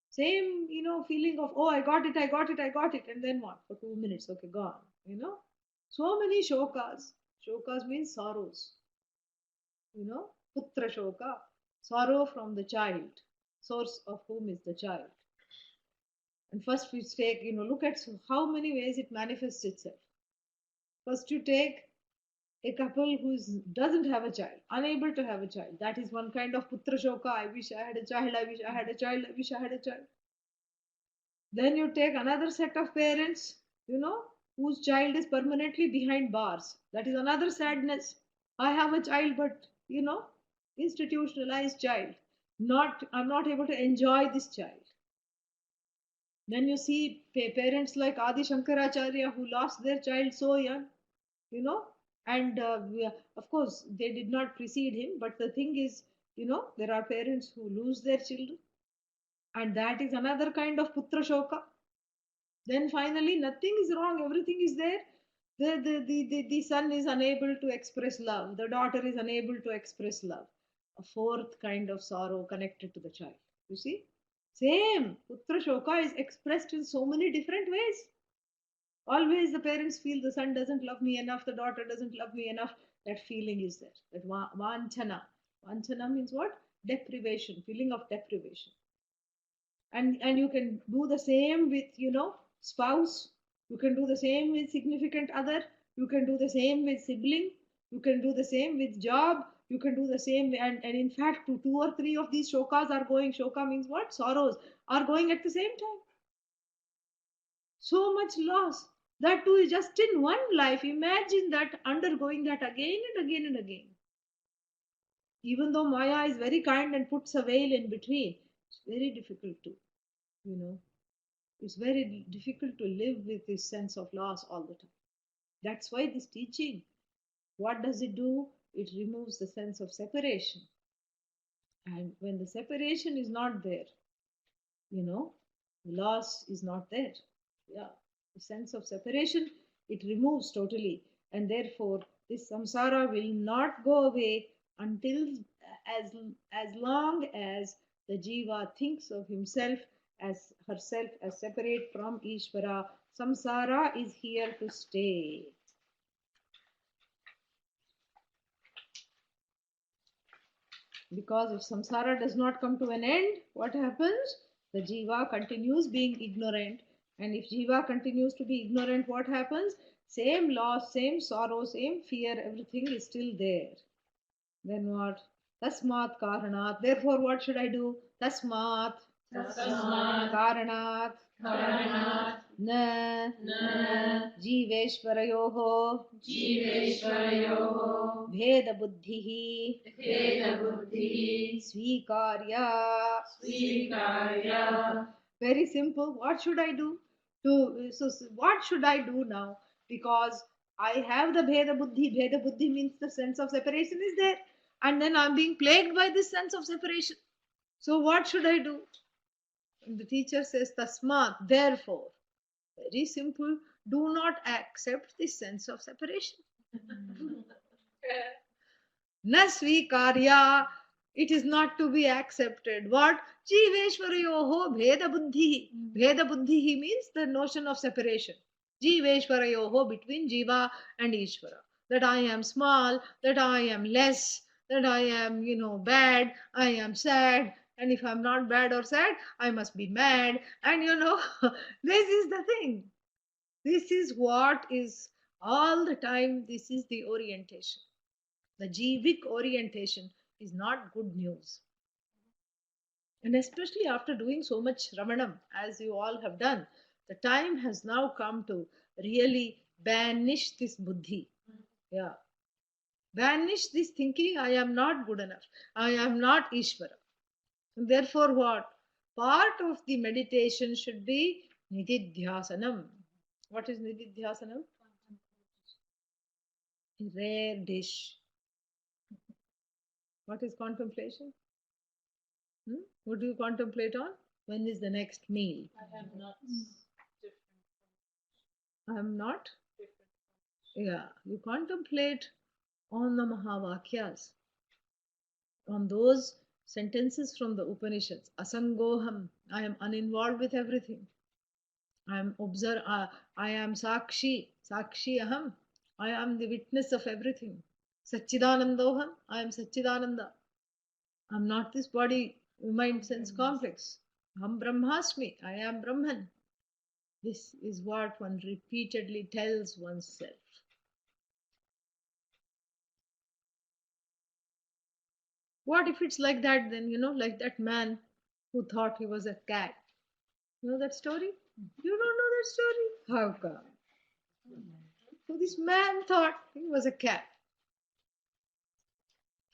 same, feeling of, oh, I got it, I got it, I got it. And then what? For 2 minutes, okay, gone. So many shokas. Shokas means sorrows. Putra shoka, sorrow from the child, source of whom is the child. And first we take, look at how many ways it manifests itself. First you take a couple who doesn't have a child, unable to have a child. That is one kind of putra shoka. I wish I had a child, I wish I had a child, I wish I had a child. Then you take another set of parents, whose child is permanently behind bars. That is another sadness. I have a child, but, institutionalized child. I'm not able to enjoy this child. Then you see parents like Adi Shankaracharya who lost their child so young, and of course they did not precede him. But the thing is, there are parents who lose their children, and that is another kind of putra shoka. Then finally, nothing is wrong, everything is there. The son is unable to express love, the daughter is unable to express love. A fourth kind of sorrow connected to the child. You see? Same. Putra Shoka is expressed in so many different ways. Always the parents feel the son doesn't love me enough, the daughter doesn't love me enough. That feeling is there. That vanchana. Vanchana means what? Deprivation, feeling of deprivation. And you can do the same with, spouse. You can do the same with significant other. You can do the same with sibling. You can do the same with job. You can do the same. And in fact, two or three of these shokas are going. Shoka means what? Sorrows are going at the same time. So much loss. That too is just in one life. Imagine that, undergoing that again and again and again. Even though Maya is very kind and puts a veil in between, it's very difficult to, it's very difficult to live with this sense of loss all the time. That's why this teaching, what does it do? It removes the sense of separation. And when the separation is not there, loss is not there. Yeah, the sense of separation, it removes totally. And therefore, this samsara will not go away until as long as the jiva thinks of himself as herself as separate from Ishvara. Samsara is here to stay. Because if samsara does not come to an end, what happens? The jiva continues being ignorant. And if jiva continues to be ignorant, what happens? Same loss, same sorrow, same fear, everything is still there. Then what? Tasmat karanat. Therefore, what should I do? Tasmat. तस्मात् कारणात् कारणात् न न जीवेश्वरयोः जीवेश्वरयोः भेदबुद्धिः भेदबुद्धिः स्वीकार्य. स्वीकार्य. Very simple. What should I do? What should I do now? Because I have the Bheda Buddhi. Bheda Buddhi means the sense of separation is there. And then I'm being plagued by this sense of separation. So what should I do? And the teacher says, Tasmat, therefore. Very simple. Do not accept this sense of separation. Na svikarya. It is not to be accepted. What? Jiveshwarayoho bheda buddhi. Bheda buddhi means the notion of separation. Jiveshwarayoho, between Jiva and Ishvara. That I am small, that I am less, that I am, bad, I am sad. And if I'm not bad or sad, I must be mad. And this is the thing. This is what is all the time, this is the orientation. The Jivik orientation is not good news. And especially after doing so much Ramanam, as you all have done, the time has now come to really banish this buddhi. Yeah. Banish this thinking, I am not good enough. I am not Ishvara. And therefore, what? Part of the meditation should be Nididhyasanam. What is Nididhyasanam? Rare dish. What is contemplation? What do you contemplate on? When is the next meal? I am not I am not. Yeah, you contemplate on the Mahavakyas, on those sentences from the Upanishads. Asangoham, I am uninvolved with everything. I am I am Sakshi, Sakshi Aham. I am the witness of everything. Satchidanandoham, I am Satchidananda. I am not this body, mind, sense complex. Aham Brahmasmi, I am Brahman. This is what one repeatedly tells oneself. What if it's like that then, like that man who thought he was a cat? You know that story? You don't know that story? How come? So this man thought he was a cat.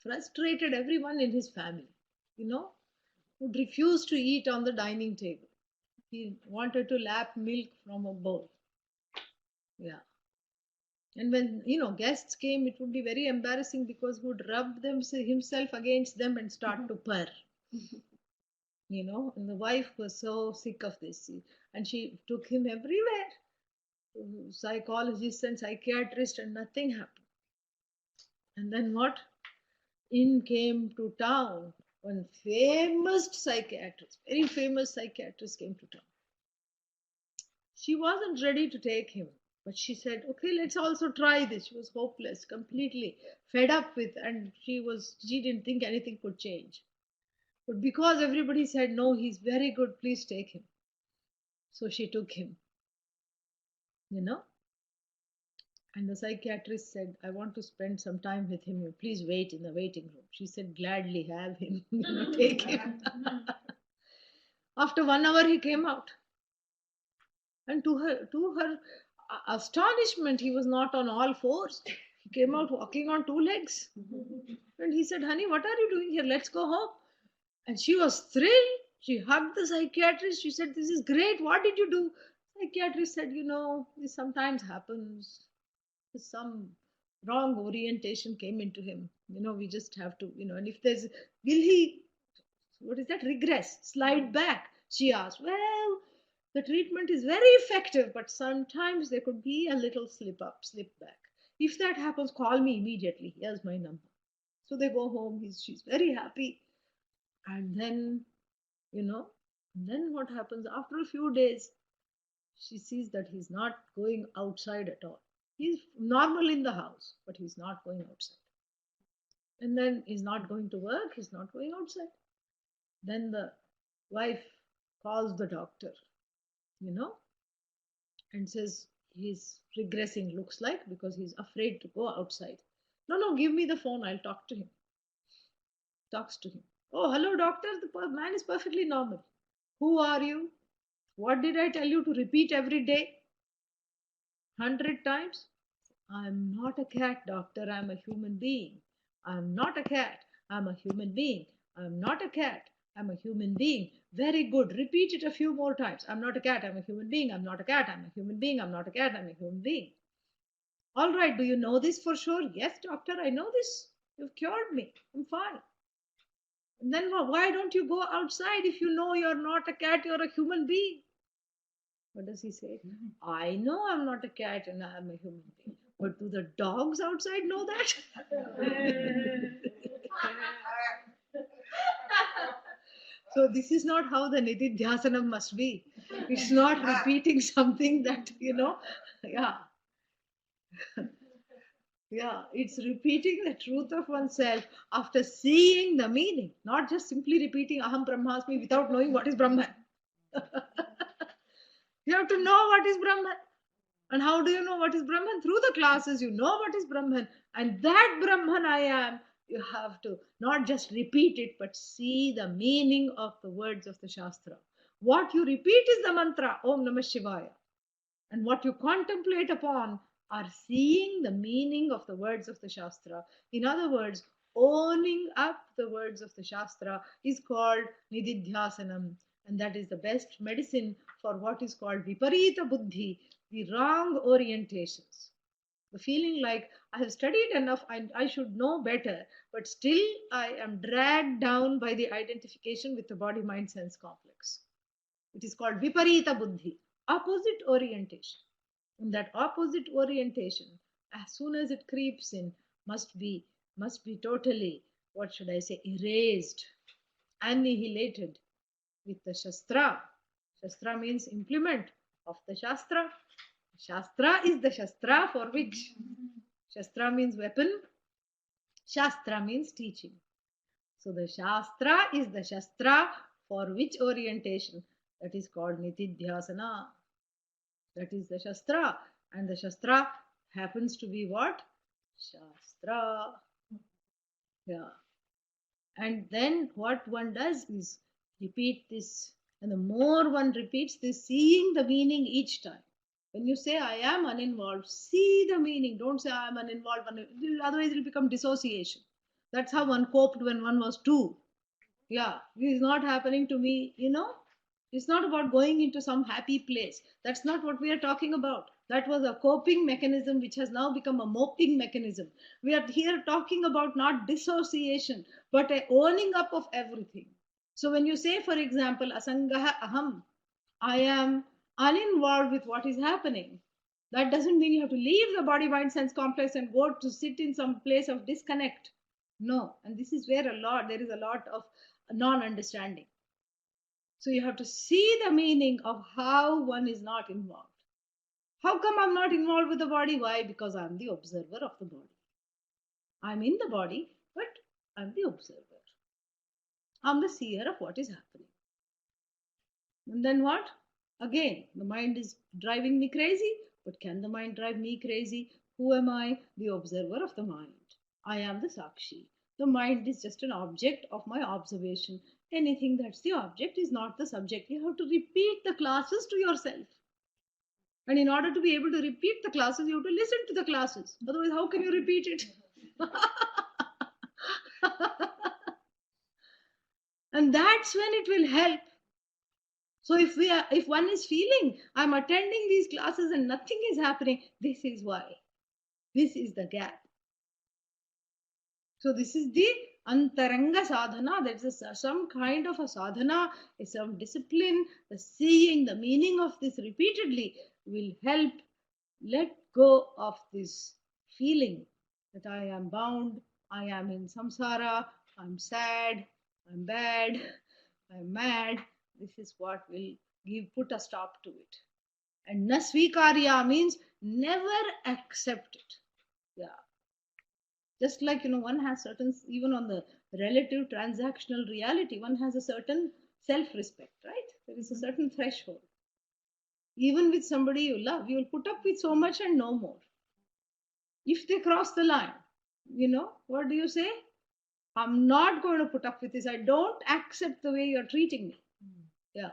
Frustrated everyone in his family, would refuse to eat on the dining table. He wanted to lap milk from a bowl. Yeah. And when guests came, it would be very embarrassing because he would rub himself against them and start to purr. And the wife was so sick of this, and she took him everywhere, psychologists and psychiatrists, and nothing happened. And then what? In came to town one famous psychiatrist, very famous psychiatrist came to town. She wasn't ready to take him, but she said, okay, let's also try this. She was hopeless, completely fed up with, and she didn't think anything could change. But because everybody said, no, he's very good, please take him. So she took him, and the psychiatrist said, I want to spend some time with him. You please wait in the waiting room. She said, gladly have him, take him. After 1 hour, he came out. And to her astonishment, he was not on all fours. He came out walking on 2 legs. And he said, honey, what are you doing here? Let's go home. And she was thrilled. She hugged the psychiatrist. She said, this is great. What did you do? Psychiatrist said, this sometimes happens. Some wrong orientation came into him. We just have to, and if will he, what is that, regress, slide back? She asked. Well, the treatment is very effective, but sometimes there could be a little slip back. If that happens, call me immediately. Here's my number. So they go home. She's very happy. And then, then what happens? After a few days, she sees that he's not going outside at all. He's normal in the house, but he's not going outside. And then he's not going to work, he's not going outside. Then the wife calls the doctor, and says he's regressing, looks like, because he's afraid to go outside. No, give me the phone, I'll talk to him. Talks to him. Oh, hello, doctor, the man is perfectly normal. Who are you? What did I tell you to repeat every day? 100 times? I'm not a cat, doctor. I'm a human being. I'm not a cat. I'm a human being. I'm not a cat. I'm a human being. Very good. Repeat it a few more times. I'm not a cat. I'm a human being. I'm not a cat. I'm a human being. I'm not a cat. I'm a human being. All right. Do you know this for sure? Yes, doctor. I know this. You've cured me. I'm fine. And then why don't you go outside if you know you're not a cat? You're a human being. What does he say? I know I'm not a cat and I'm a human being. But do the dogs outside know that? So this is not how the Nididhyasanam must be. It's not repeating something that, yeah. Yeah, it's repeating the truth of oneself after seeing the meaning, not just simply repeating Aham Brahmasmi without knowing what is Brahman. You have to know what is Brahman. And how do you know what is Brahman? Through the classes, you know what is Brahman. And that Brahman I am, you have to not just repeat it, but see the meaning of the words of the Shastra. What you repeat is the mantra, Om Namah Shivaya. And what you contemplate upon are seeing the meaning of the words of the Shastra. In other words, owning up the words of the Shastra is called Nididhyasanam. And that is the best medicine for what is called Viparita Buddhi, the wrong orientations. The feeling like I have studied enough, I should know better, but still I am dragged down by the identification with the body mind sense complex. It is called Viparita Buddhi, opposite orientation. And that opposite orientation, as soon as it creeps in, must be totally, what should I say, erased, annihilated with the Shastra. Shastra means implement of the Shastra. Shastra is the Shastra for which? Shastra means weapon. Shastra means teaching. So the Shastra is the Shastra for which orientation? That is called Nitidhyasana. That is the Shastra. And the Shastra happens to be what? Shastra. Yeah. And then what one does is repeat this. And the more one repeats this, seeing the meaning each time. When you say, I am uninvolved, see the meaning. Don't say, I am uninvolved. Otherwise, it will become dissociation. That's how one coped when one was 2. Yeah, this is not happening to me, It's not about going into some happy place. That's not what we are talking about. That was a coping mechanism which has now become a moping mechanism. We are here talking about not dissociation, but a owning up of everything. So when you say, for example, asangaha aham, I am uninvolved with what is happening. That doesn't mean you have to leave the body mind sense complex and go to sit in some place of disconnect. No, and this is where there is a lot of non-understanding. So you have to see the meaning of how one is not involved. How come I'm not involved with the body? Why? Because I'm the observer of the body. I'm in the body, but I'm the observer. I'm the seer of what is happening. And then what? Again, the mind is driving me crazy, but can the mind drive me crazy? Who am I? The observer of the mind. I am the Sakshi. The mind is just an object of my observation. Anything that's the object is not the subject. You have to repeat the classes to yourself. And in order to be able to repeat the classes, you have to listen to the classes. Otherwise, how can you repeat it? And that's when it will help. So if one is feeling, I'm attending these classes and nothing is happening, this is why. This is the gap. So this is the antaranga sadhana. There's some kind of a sadhana, some discipline. The seeing the meaning of this repeatedly will help let go of this feeling that I am bound, I am in samsara, I'm sad, I'm bad, I'm mad. This is what will put a stop to it. And nasvikarya means never accept it. Yeah. Just like, one has certain, even on the relative transactional reality, one has a certain self-respect, right? There is a certain threshold. Even with somebody you love, you will put up with so much and no more. If they cross the line, what do you say? I'm not going to put up with this. I don't accept the way you're treating me. Yeah.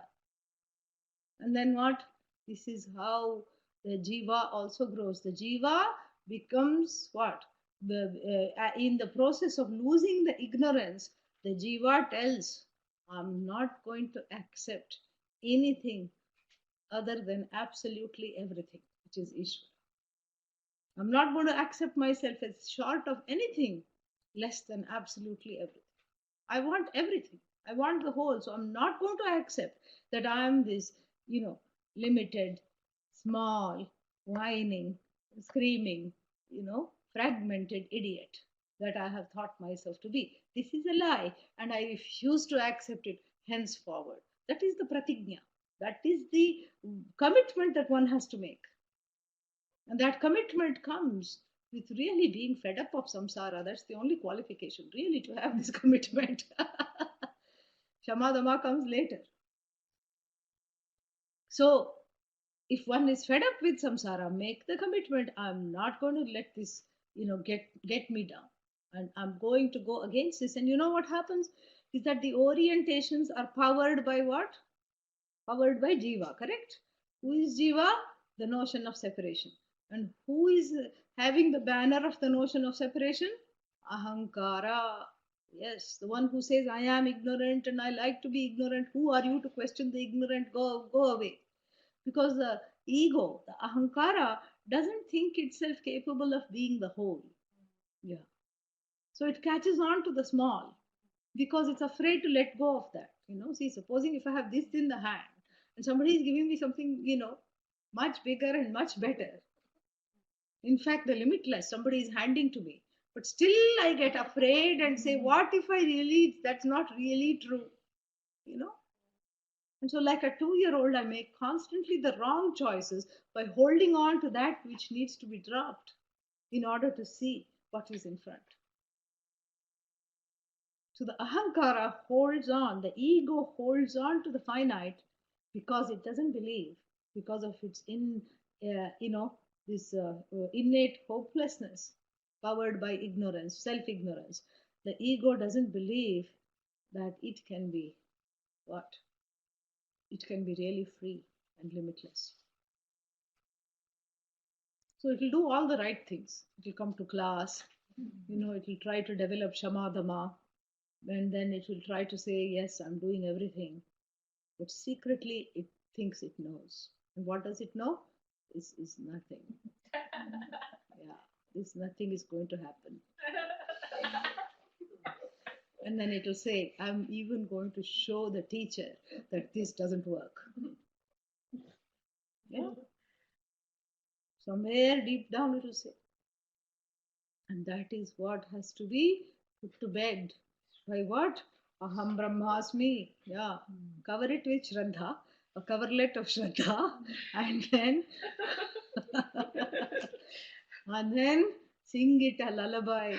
And then what? This is how the jiva also grows. The jiva becomes what? In the process of losing the ignorance, the jiva tells, I'm not going to accept anything other than absolutely everything, which is Ishvara. I'm not going to accept myself as short of anything less than absolutely everything. I want everything. I want the whole. So I'm not going to accept that I am this, limited, small, whining, screaming, fragmented idiot that I have thought myself to be. This is a lie, and I refuse to accept it henceforward. That is the pratigna. That is the commitment that one has to make. And that commitment comes with really being fed up of samsara. That's the only qualification, really, to have this commitment. Shamadama comes later. So, if one is fed up with samsara, make the commitment. I'm not going to let this, get me down. And I'm going to go against this. And you know what happens? Is that the orientations are powered by what? Powered by jiva, correct? Who is jiva? The notion of separation. And who is having the banner of the notion of separation? Ahamkara. Yes, the one who says, I am ignorant and I like to be ignorant. Who are you to question the ignorant? Go away. Because the ego, the Ahamkara, doesn't think itself capable of being the whole. Yeah. So it catches on to the small because it's afraid to let go of that. See, supposing if I have this in the hand and somebody is giving me something, much bigger and much better. In fact, the limitless, somebody is handing to me. But still, I get afraid and say, what if I really, that's not really true? And so, like a 2-year-old, I make constantly the wrong choices by holding on to that which needs to be dropped in order to see what is in front. So the ahankara holds on, the ego holds on to the finite because it doesn't believe, because of its this innate hopelessness powered by ignorance, self-ignorance. The ego doesn't believe that it can be what? It can be really free and limitless. So it will do all the right things. It will come to class, it will try to develop shamadama, and then it will try to say, yes, I'm doing everything. But secretly, it thinks it knows. And what does it know? This is nothing. Yeah, this nothing is going to happen. And then it will say, I'm even going to show the teacher that this doesn't work. Yeah. Somewhere deep down it will say. And that is what has to be put to bed. By what? Aham Brahmasmi. Yeah. Cover it with Shraddha, a coverlet of Shraddha, and then and then sing it a lullaby.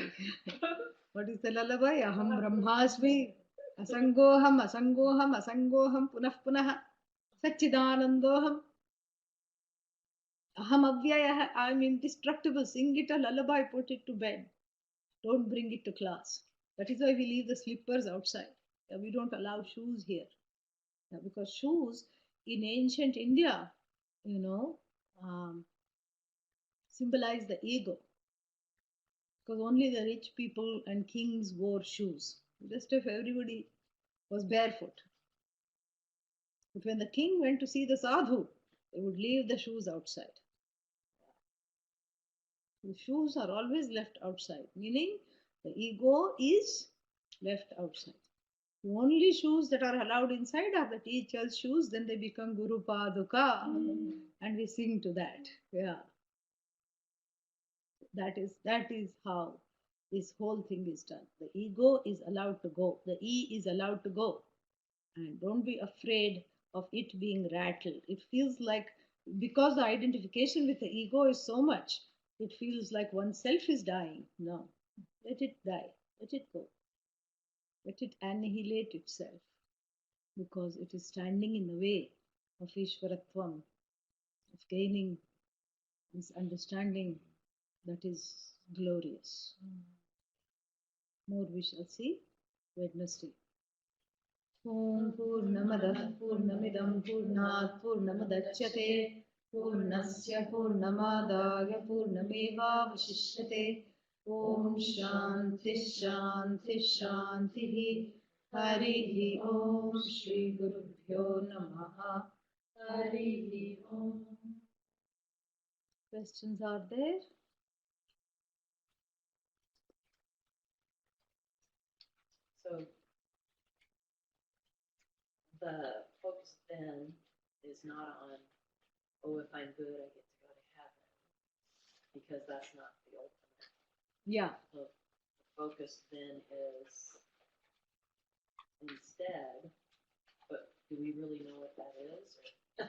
What is the lullaby? Aham Brahmasmi. Asangoham, asangoham, asangoham, punah punah. Satchidanandoham. Aham avyaya. I'm indestructible. Sing it a lullaby, put it to bed. Don't bring it to class. That is why we leave the slippers outside. Yeah, we don't allow shoes here. Yeah, because shoes in ancient India, symbolize the ego. Because only the rich people and kings wore shoes. The rest of everybody was barefoot. But when the king went to see the sadhu, they would leave the shoes outside. The shoes are always left outside, meaning the ego is left outside. The only shoes that are allowed inside are the teacher's shoes, then they become Guru Paduka, and we sing to that. Yeah. That is how this whole thing is done. The ego is allowed to go. The E is allowed to go. And don't be afraid of it being rattled. It feels like, because the identification with the ego is so much, it feels like oneself is dying. No, let it die, let it go, let it annihilate itself, because it is standing in the way of Ishvaratvam, of gaining this understanding that is glorious. More we shall see Wednesday. Om Purnamadah Purnamidam Purnat Purnamudachyate Purnasya Purnamadaya Purnameva Vashishyate Om Shanti Shanti Shanti Harihi Om Shri Gurubhyo Namaha Harihi Om. Questions are there? So the focus then is not on, oh, if I'm good, I get to go to heaven, because that's not the ultimate. Yeah. The focus then is instead, but do we really know what that is? Or?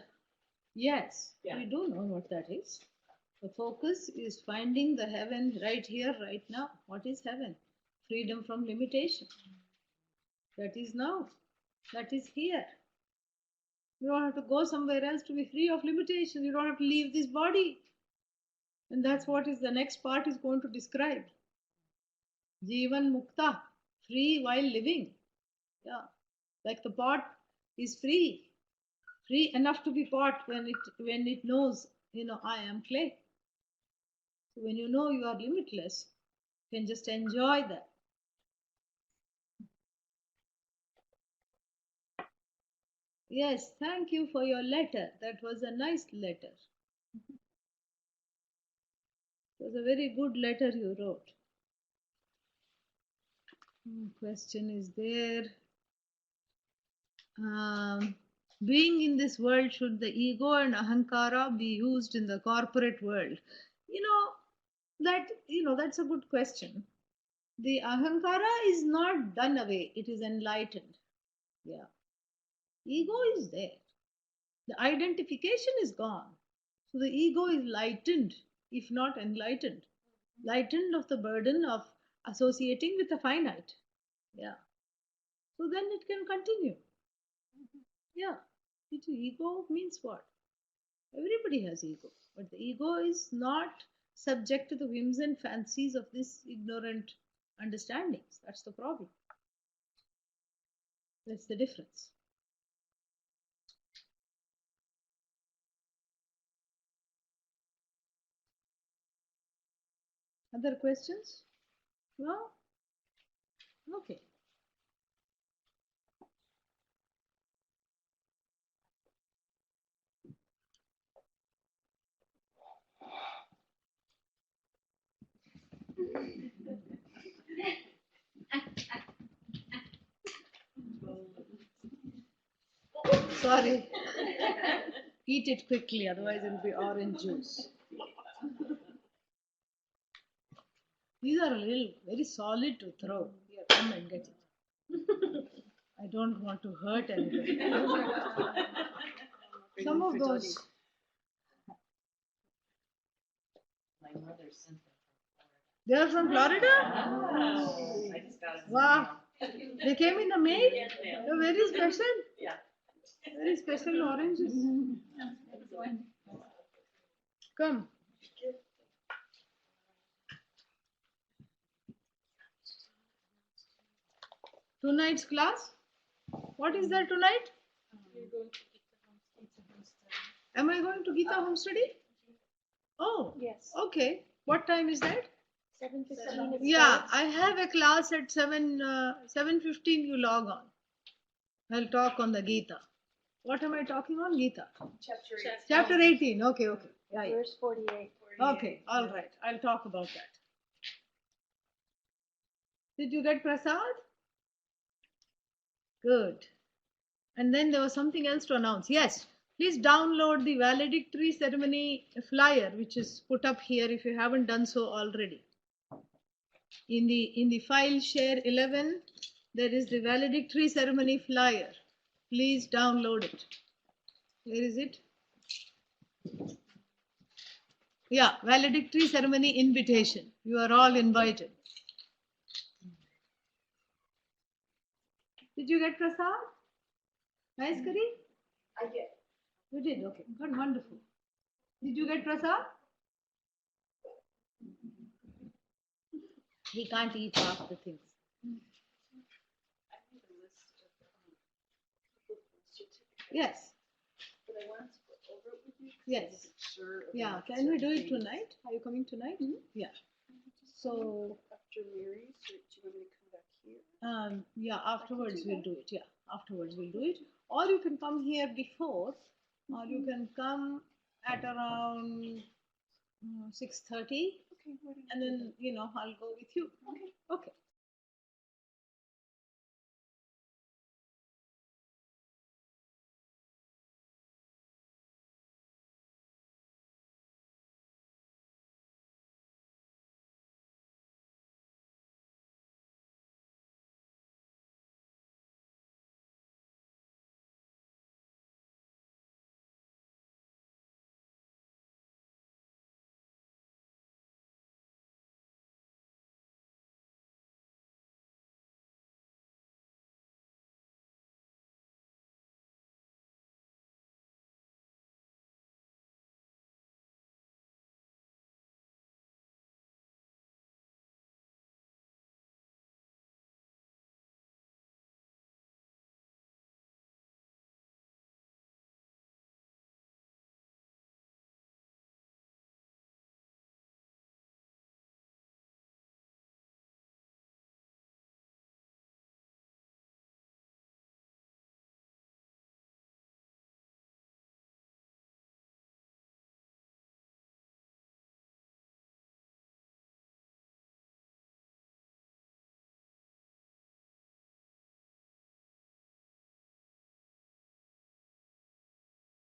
Yes, Yeah. we do know what that is. The focus is finding the heaven right here, right now. What is heaven? Freedom from limitation. That is now. That is here. You don't have to go somewhere else to be free of limitation. You don't have to leave this body. And that's what is the next part is going to describe. Jivan Mukta, free while living. Yeah. Like the pot is free. Free enough to be pot when it knows, I am clay. So when you know you are limitless, you can just enjoy that. Yes, thank you for your letter. That was a nice letter. It was a very good letter you wrote. Question is there. Being in this world, should the ego and ahamkara be used in the corporate world? That's a good question. The ahamkara is not done away, it is enlightened. Yeah. Ego is there. The identification is gone. So the ego is lightened, if not enlightened. Lightened of the burden of associating with the finite. Yeah. So then it can continue. Yeah. Ego means what? Everybody has ego. But the ego is not subject to the whims and fancies of this ignorant understandings. That's the problem. That's the difference. Other questions? No? Okay. Sorry. Eat it quickly, otherwise it will be orange juice. These are a little very solid to throw. Here, come and get it. I don't want to hurt anybody. Some of those. My mother sent them from Florida. They are from Florida? Oh, I just got it. Wow. They came in the mail? Yeah, They're very special. Yeah. Very special oranges. Come. Tonight's class? What is there tonight? Am I going to Gita home study? Oh, Yes. okay. What time is that? 7:15. Yeah, I have a class at 7:15. You log on. I'll talk on the Gita. What am I talking on? Gita. Chapter 18. Okay. Yeah. Verse 48. Okay, all right. I'll talk about that. Did you get prasad? Good. And then there was something else to announce. Yes, please download the valedictory ceremony flyer, which is put up here if you haven't done so already. In the file share 11, there is the valedictory ceremony flyer. Please download it. Where is it? Yeah, valedictory ceremony invitation. You are all invited. Did you get prasad? Nice curry? I did. You did? Okay, good, wonderful. Did you get prasad? He can't eat half the things. Yes. But I wanted to go over it with you. 'Cause I Yes. wasn't sure about Yeah. Can we do certain it things. tonight? Are you coming tonight? Yeah. So, After Mary's, or do you want me to come back here? yeah, afterwards do we'll that. do it. Yeah, afterwards we'll do it. Or you can come here before, or you can come at around 6:30, Okay, why don't and you do then I'll go with you. that? Okay. Okay.